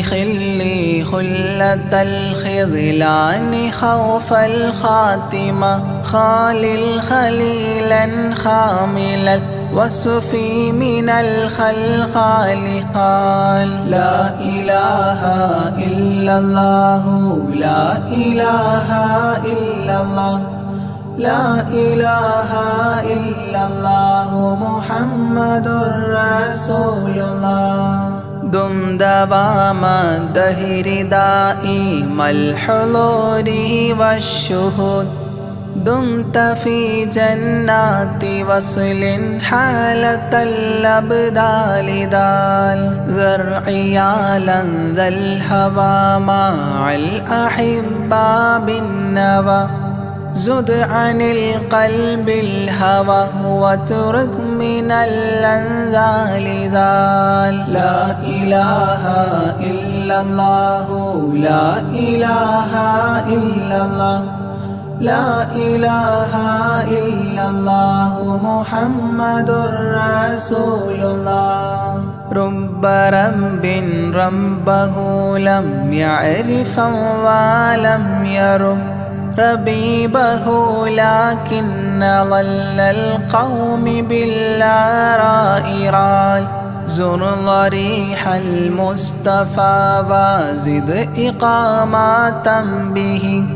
خلي خلة الخذلان خوف الخاتمة خالل خليلا خاملا وصفي من الخلقال قال لا إله إلا الله لا إله إلا الله لا إله إلا الله محمد رسول الله دم دوام الدهر دائم الحضور والشهود دمت في جنات وصل حالة الأبدال دال ذرعيالا ذا الهوى مع الأحبة بالنوى زد عن القلب الهوى واترك من الأنذال ذال لا إله إلا الله لا إله إلا الله لا إله إلا الله محمد رسول الله رب رب ربه لم يعرف ولم يرب ربيبه لكن ظل القوم بالآراء رال زر ضريح المصطفى وزد إقامة به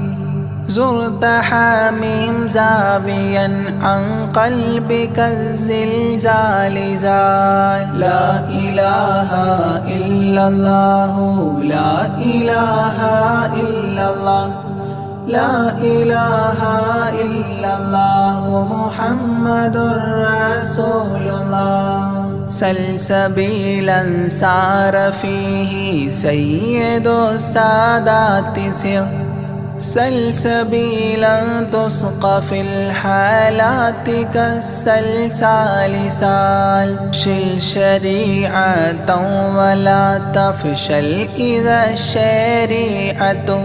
زرت حميم زاويا عن قلبك الزلزال زال لا إله إلا الله لا إله إلا الله لا إله إلا الله محمد رسول الله سلسبيلا سار فيه سيد السادات سر سلسبيلا تسقى في الحالات كالسلسال سال شل شريعة ولا تفشل إذا الشريعة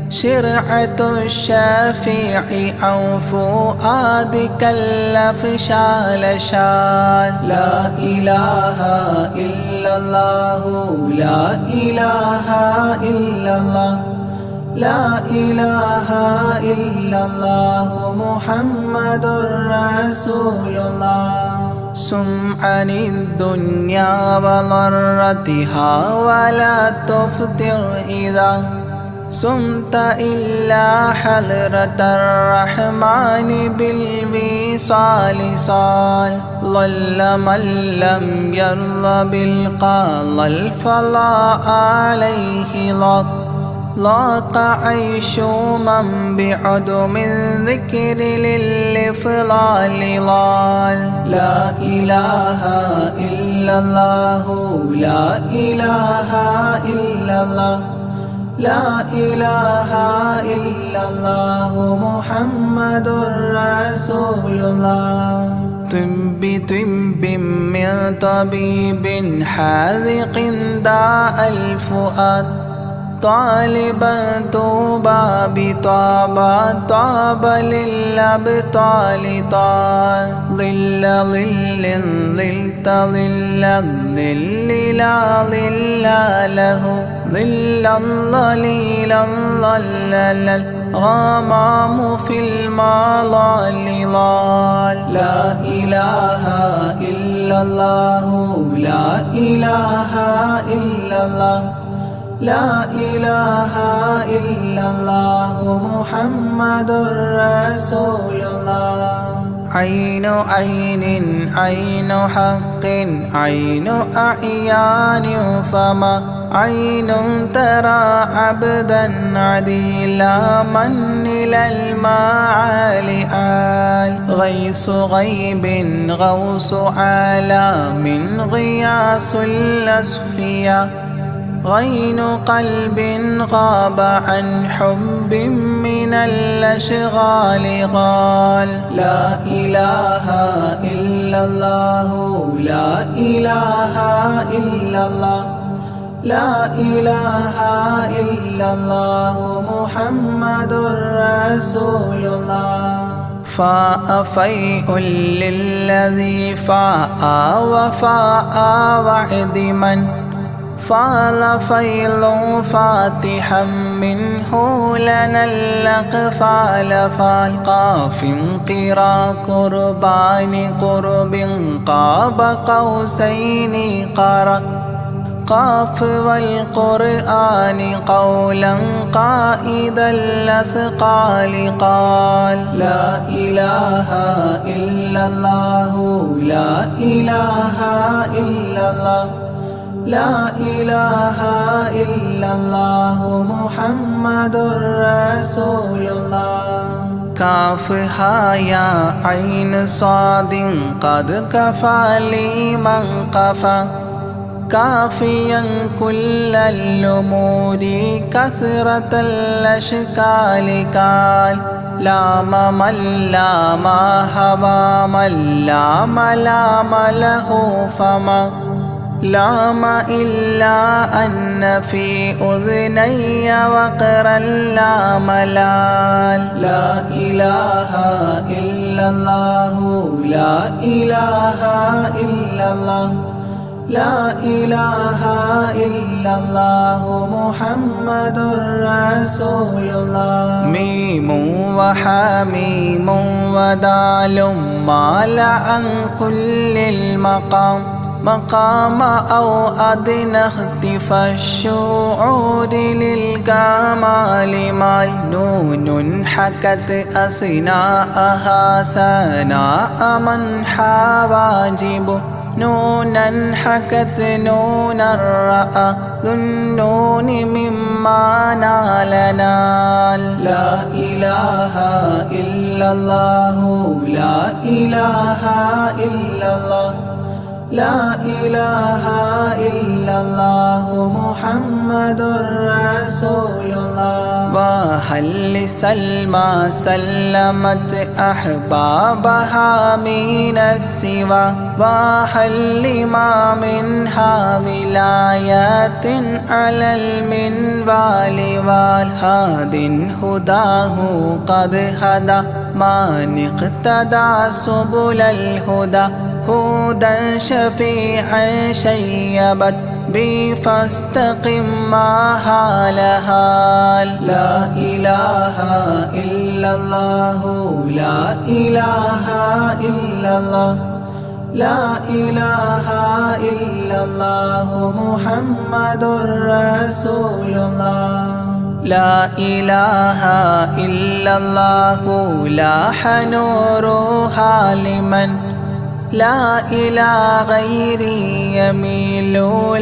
شرعة الشافع أو فؤادك الأفشال شال لا إله إلا الله لا إله إلا الله لا إله إلا الله محمد رسول الله سم عن الدنيا وضرتها ولا تفطر إذا سمت إلا حضرة الرحمن بالوصال صال ظل من لم يرضى بالقضاء الفضاء عليه ضاق عيش من بعدم الذكر للإفضال ضال لا إله إلا الله لا إله إلا الله لا إله إلا الله محمد رسول الله طب من طبيب حاذق داء الفؤاد طالبا طوبى بطابى طاب للأبطال طال ظل ظل ظلت ظل الظل لا ظل له ظلا ظليلا ظلل الغمام في المظلال لا إله إلا الله لا إله إلا الله لا إله إلا الله محمد رسول الله عين عين عين حق عين أعيان فما عين ترى عبدا عديلا من إلى المعالي آل غيث غيب غوث عالم غياث الأصفياء غين قلب غاب عن حب من الأشغال قال لا إله إلا الله لا إله إلا الله لا إله إلا الله محمد رسول الله فاء فيء للذي فاء وفاء وعد من فال فيل فاتحا منه لنا الأقفال فالقاف قرا قربان قرب قاب قوسين قرأ قاف والقرآن قولا قائد الأثقال قال لا إله إلا الله لا إله إلا الله لا إله إلا الله محمد رسول الله كاف يا عين صاد قد كفى لي من قفى كافيا كل الأمور كثرة الأشكال قال لام من لام هوى من لام لام له فما لام إلا أن في أذني وقرا لا ملال لا إله إلا الله لا إله إلا الله لا إله إلا الله محمد رسول الله ميم وحميم ودال مال عن كل المقام مقام أو أدنى اختفى الشعور للكمال مال نون حكت أثناءها ثناء من حواجبه نونا حكت نونا رأى ذو النون مما نال نال لا إله إلا الله لا إله إلا الله لا إله إلا الله محمد رسول الله وهل لسلمى سلمت أحبابها من السوى وهل لما منها ولايات على المنوال والهاد هداه قد هدى من اقتدى سبل الهدى هدى شفيعا شيبت بي فاستقم ما هالها لا إله إلا الله لا إله إلا الله لا إله إلا الله محمد رسول الله لا إله إلا الله لاح نورها لمن لا إلى غيري يميل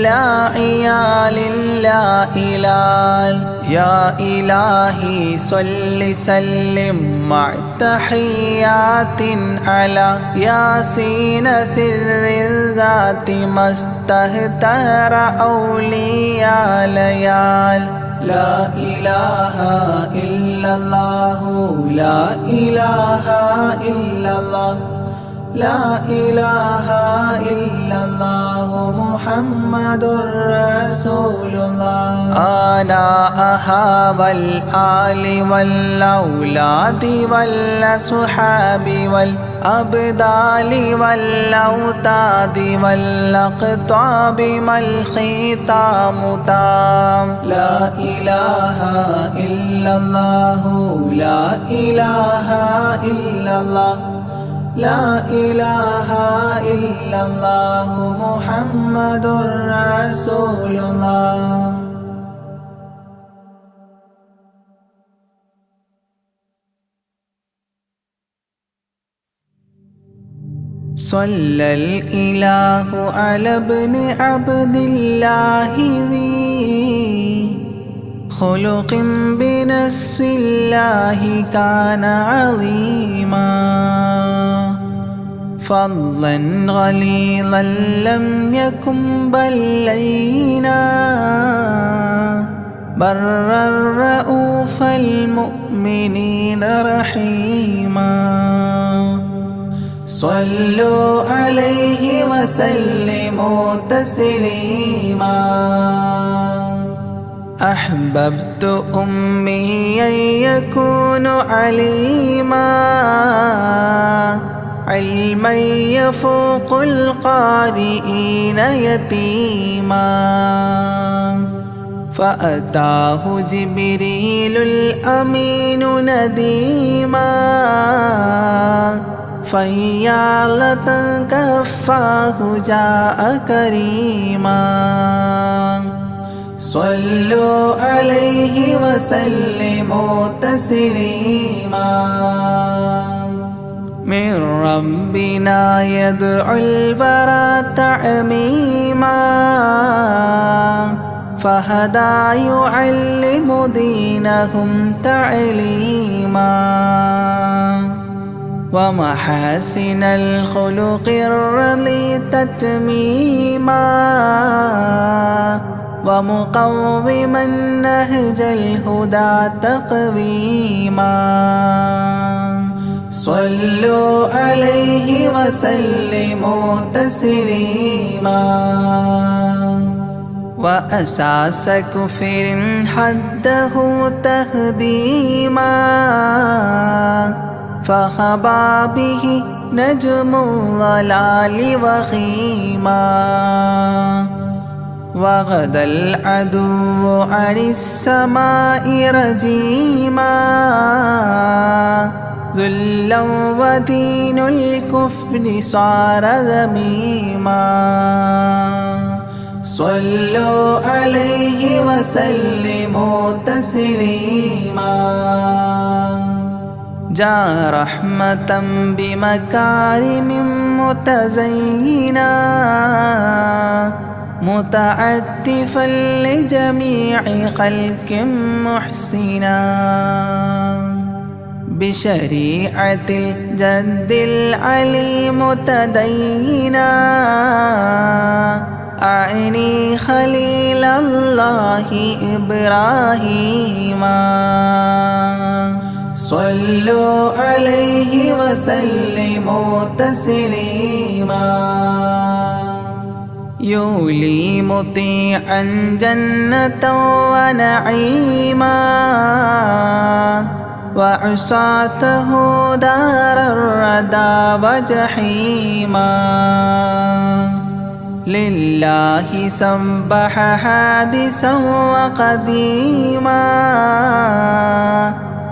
لا عيال لا إلال يا إلهي صل سلم مع تحيات على ياسين سر الذات ما استهتر أولياء ليال لا إله إلا الله لا إله إلا الله لا إله إلا الله محمد رسول الله آناءها والآل والأولاد والأصحاب والأبدال والأوتاد والأقطاب ما الختام تام لا إله إلا الله إله إلا الله لا إله إلا الله محمد رسول الله. صلى الإله على ابن عبد الله ذي خلق بنص الله كان عظيما فضلا غليظا لم يكن بل لينا برا رؤوف المؤمنين رحيما صلوا عليه وسلموا تسليما. أحببت أميا يكون عليما علما يفوق القارئين يتيما فأتاه جبريل الأمين نديما فيالة كفاه جاء كريما صلوا عليه وسلموا تسليما. من ربنا يدعو البرى تعميما فهدى يعلم دينهم تعليما ومحاسن الخلق الرضي تتميما ومقوما نهج الهدى تقويما صلوا عليه وسلموا تسليما. وأساس كفر حده تهديما فخبا به نجم الضلال وخيما وغدا العدو عن السماء رجيما ذلا ودين الكفر صار ذميما صلوا عليه وسلموا تسليما. جاء رحمة بمكارم متزينا متعتفا لجميع خلق محسنا بشريعة الجد العلي متدينا أعني خليل الله إبراهيم صلوا عليه وسلموا تسليما. يولي مطيعا جنة ونعيما وعصاته دار الردى وجحيما لله سبح حادثا وقديما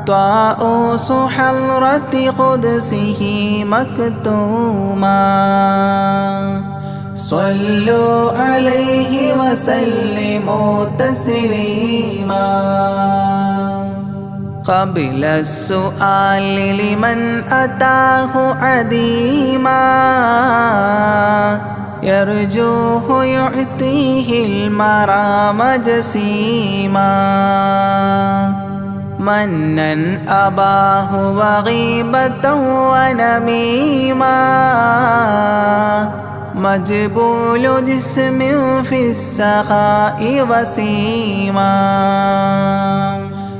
طاؤوس حضرة قدسه مكتوما صلوا عليه وسلموا تسليما. قبل السؤال لمن أتاه عديما يرجوه يعطيه المرام جسيما منا أباه وغيبة ونميما مجبول جسم في السخاء وسيما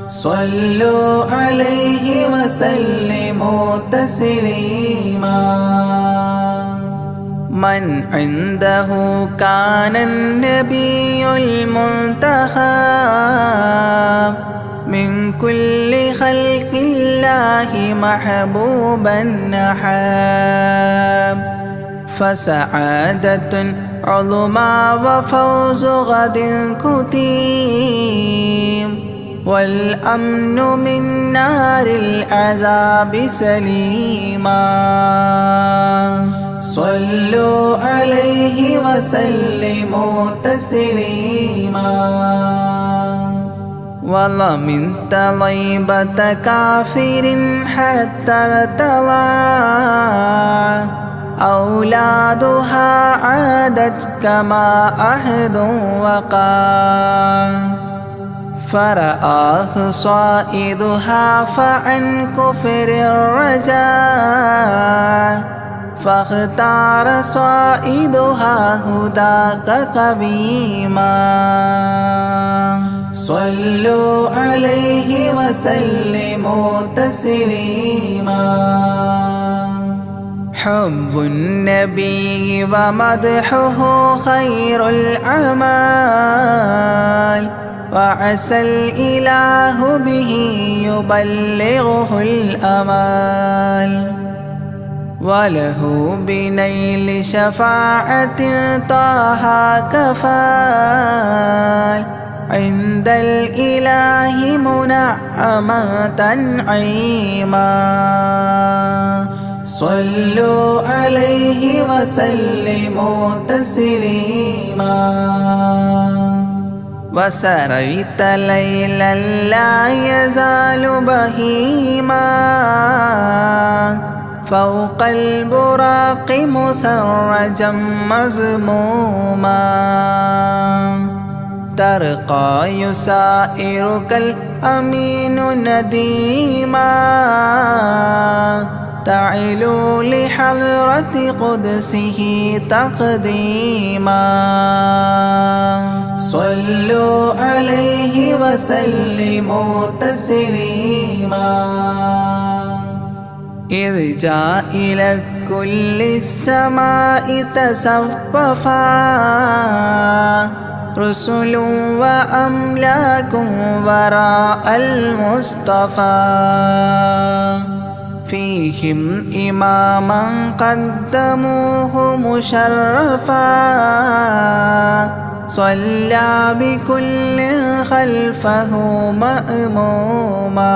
صلوا عليه وسلموا تسليما. من عنده كان النبي المنتخب من كل خلق الله محبوبا نحاب فسعادة عظمى وفوز غد كتيم والأمن من نار العذاب سليما صلوا عليه وسلموا تسليما ومن طيبة كافر حتى ارتضى أولادها عادت كما عهد وقع فرآه صائدها فعن كفر الرجاء فاختار صائدها هداك قويما صلوا عليه وسلموا تسليما حب النبي ومدحه خير الأعمال وعسى الإله به يبلغه الأمال وله بنيل شفاعة طه كفال عند الإله منعما تنعيما صلوا عليه وسلموا تسليما وسريت ليلا لا يزال بهيما فوق البراق مسرجا مزموما ترقى يسائرك الأمين نديما تعلو لحضرة قدسه تقديما صلوا عليه وسلموا تسليما إذ جاء إلى كل السماء تصففا رسل وأملاك وراء المصطفى فيهم إماما قدموه مشرفا صلى بكل خلفه مأموما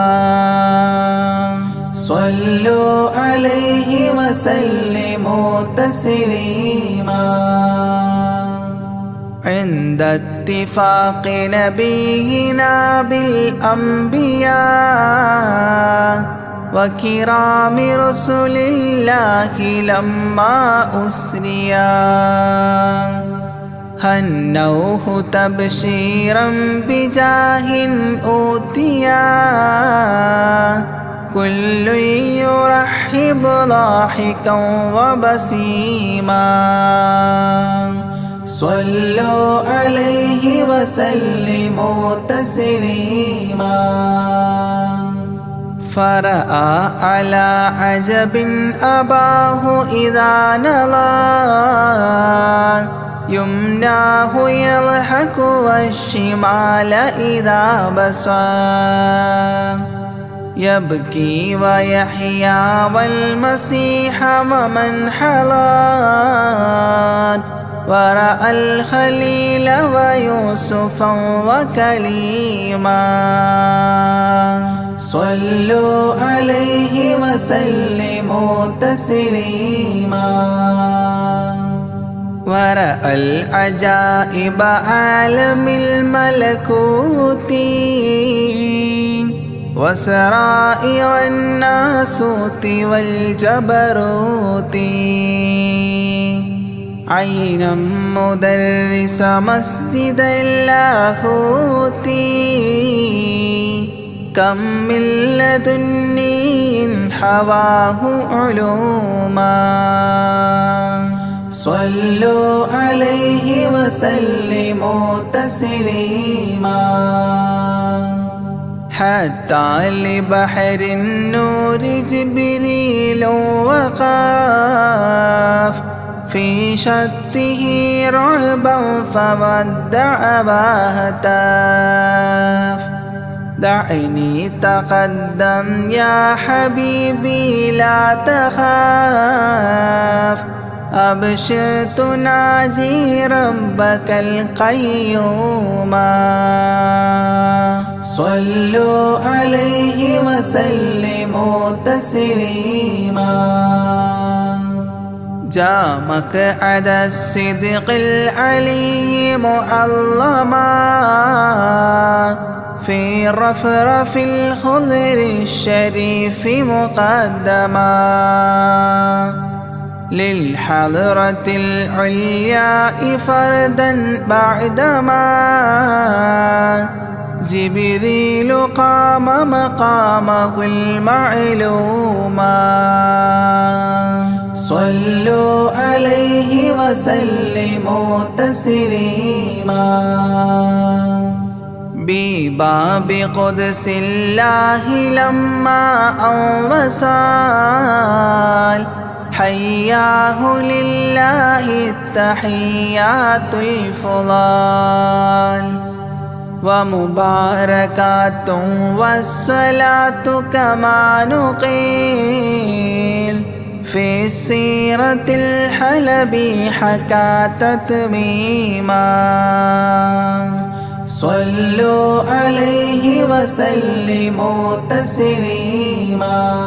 صلوا عليه وسلموا تسليما عند اتفاق نبينا بالأنبياء وكرام رسل الله لما أسريا هنوه تبشيرا بجاه أوتيا كل يرحب ضاحكا وبسيما صلوا عليه وسلموا تسليما فرأى على عجب أباه إذا نظر يمناه يضحك والشمال إذا بصر يبكي ويحيى والمسيح ومن حضر ورأى الخليل ويوسفا وكليما صلوا عليه وسلموا تسليما ورأى العجائب عالم الملكوت وسرائر الناسوت والجبروت عينا مدرس مسجد اللاهوت كم من لدني حواه علوما صلوا عليه وسلموا تسليما حتى لبحر النور جبريل وقاف في شته رعبا فودع وهتاف دعني تقدم يا حبيبي لا تخاف أبشر تناجي ربك القيوم صلوا عليه وسلموا تسليما جاء مقعد الصدق العلي معلما في رفرف الخضر الشريف مقدما للحضرة العليا فردا بعدما جبريل قام مقامه المعلوما صلوا عليه وسلموا تسليما بباب قدس الله لما أنوصال حياه لله التحيات الفضال ومباركات والصلاة كما نقيل في السيرة الحلبي حكى تتميما صلوا عليه وسلموا تسليما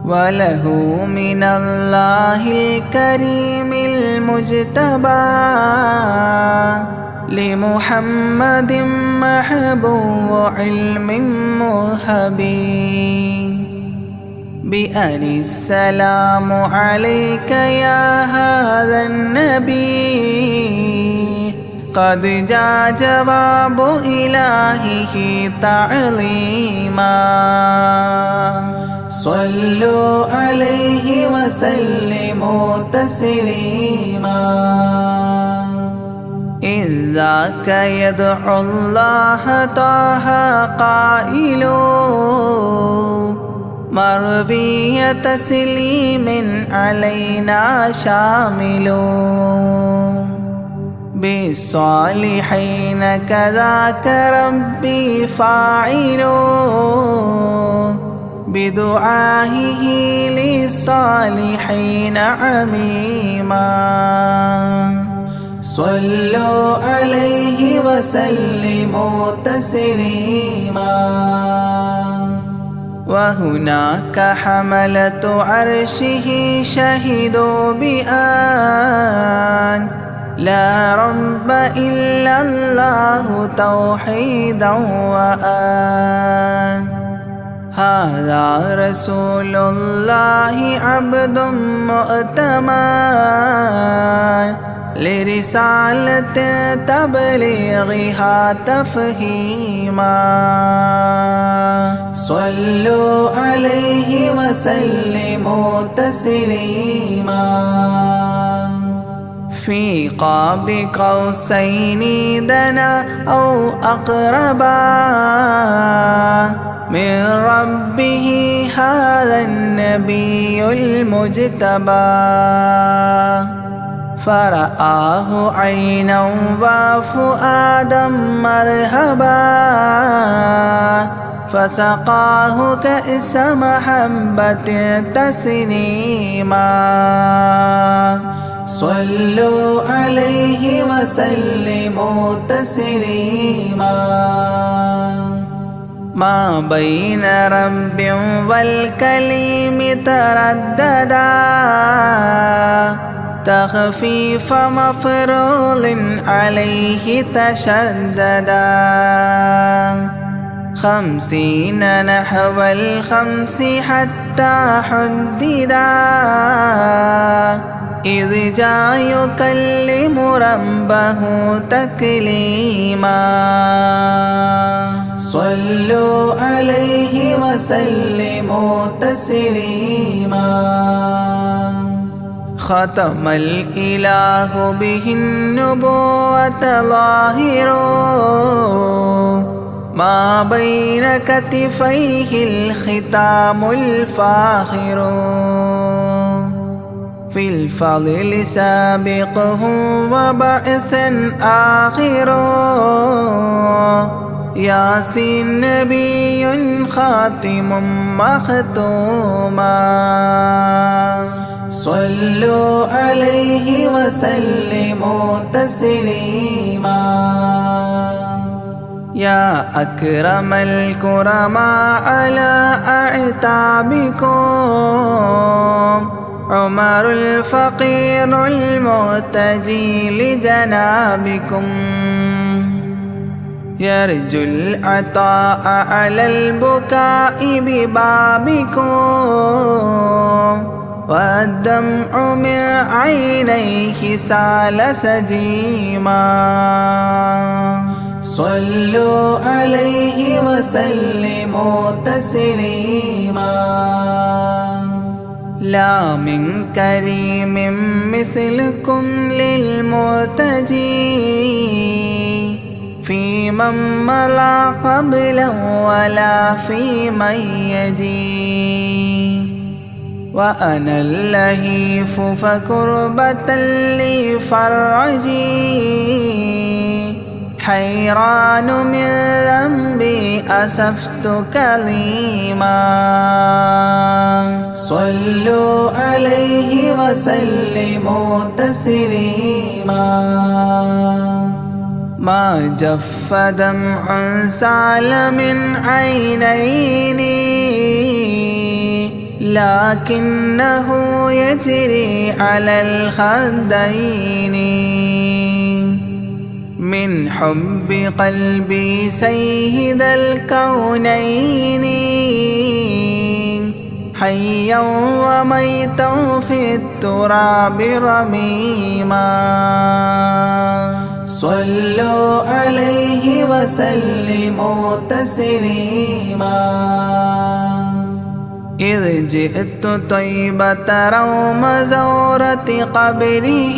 وله من الله الكريم المجتبى لمحمد محبوب علم مهبي بأن السلام عليك يا هذا النبي قد جاء جواب إلهه تعظيما صلوا عليه وسلموا تسليما إذ ذاك يدعو الله طه قائل مروي تسليم علينا شامل بالصالحين كذاك ربي فاعل بدعائه للصالحين عميما صلوا عليه وسلموا تسليما وهناك حملة عرشه شهدوا بأن لا رب إلا الله توحيدا وأن هذا رسول الله عبد مؤتمن لرسالة تبليغها تفهيما صلوا عليه وسلموا تسليما في قاب قوسين دنا أو أقربا من ربه هذا النبي المجتبى فرآه عينا وفؤادا مرهبا فسقاه كأس محبة تسنيما صلوا عليه وسلموا تسليما ما بين رب والكليم ترددا تخفيف مفروض عليه تشددا 50 نحو 5 حتى حددا إذ جاء يكلم ربه تكليما صلوا عليه وسلموا تسليما ختم الإله به النبوة ظاهر ما بين كتفيه الختام الفاخر في الفضل سابقه وبعثا آخر ياسين نبي خاتم مختوما صلوا عليه وسلموا تسليما يا أكرم الكرماء على أعتابكم عمر الفقير المعتجي لجنابكم يرجو العطاء على البكاء ببابكم والدمع من عينيه سال سجيما صلوا عليه وسلموا تسليما لا من كريم مثلكم للمرتجي في من مضى قبلا ولا في من يجي وأنا اللهيف فكربة لي فرجي حيران من ذنبي أسفت كظيما صلوا عليه وسلموا تسليما ما جف دمع سال من عينيني لكنه يجري على الخدين من حب قلبي سيد الكونين حيا وميتا في التراب رميما صلوا عليه وسلموا تسليما إذ جئت طيبة روم زورة قبره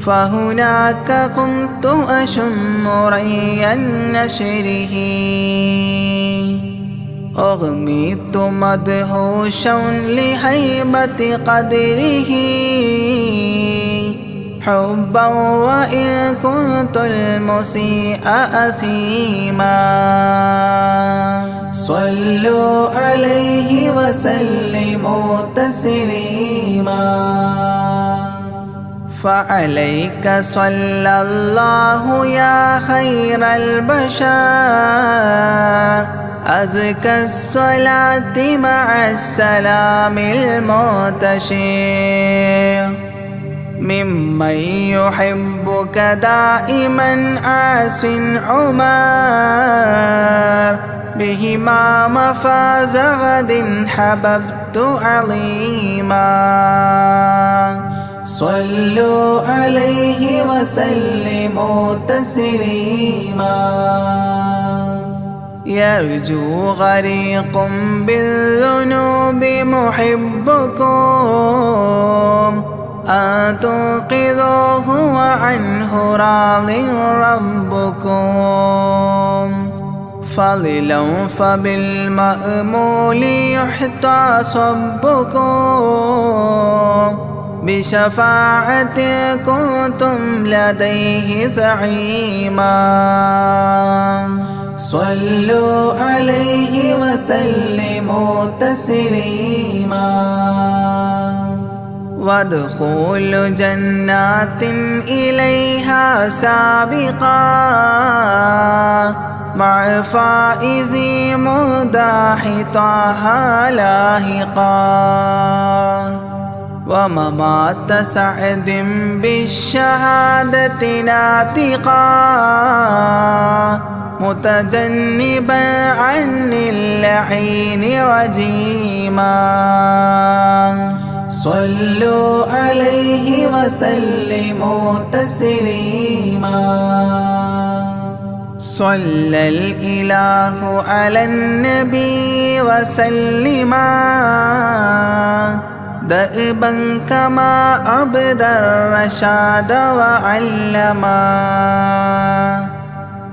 فهناك قمت أشم ري نشره أغميت مدهوشا لهيبة قدره حبا وإن كنت المسيء أثيما صلوا عليه وسلموا تسليما فعليك صلى الله يا خير البشر أزكى الصلاة مع السلام المنتشر ممن يحبك دائما عاص عمر بهما مفاز غد حببت عظيما صلوا عليه وسلموا تسليما يرجو غريق بالذنوب محبكم أن تنقذوه وعنه راض ربكم فضلا فبالمأمول يحتى صبكم بشفاعة كنتم لديه زعيما صلوا عليه وسلموا تسليما وادخول جنات إليها سابقا مع فائز مداح طه لاهقا وممات سعد بالشهادة ناطقا متجنبا عن اللعين رجيما صلوا عليه وسلموا تسليما صلى الإله على النبي وسلما دائبا كما أبدى الرشاد وعلما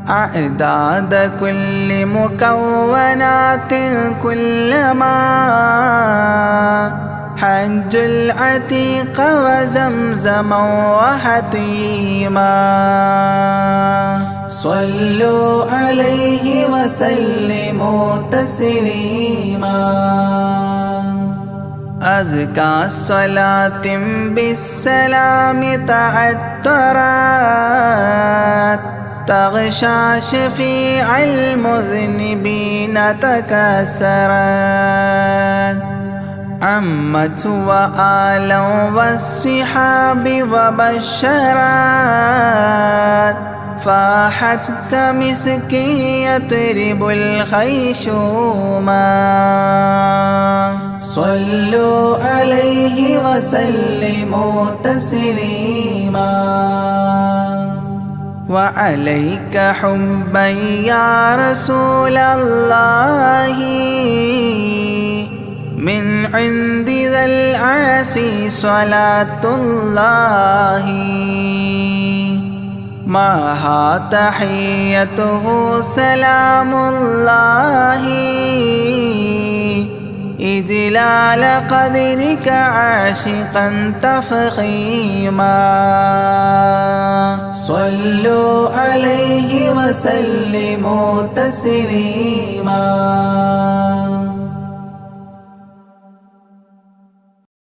أعداد كل مكونات كلما حج العتيق وزمزما وحطيما صلوا عليه وسلموا تسليما أزكى الصلاة بالسلام تعترت تغشى شفيع المذنبين تكاثرت عمت وآلا والصحاب وبشرت فاحت كمسك يطرب الخيشوما صلوا عليه وسلموا تسليما وعليك حبا يا رسول الله من عند ذا العاصي صلاة الله معها تحيته سلام الله إجلال قدرك عاشقا تفخيما صلوا عليه وسلموا تسليما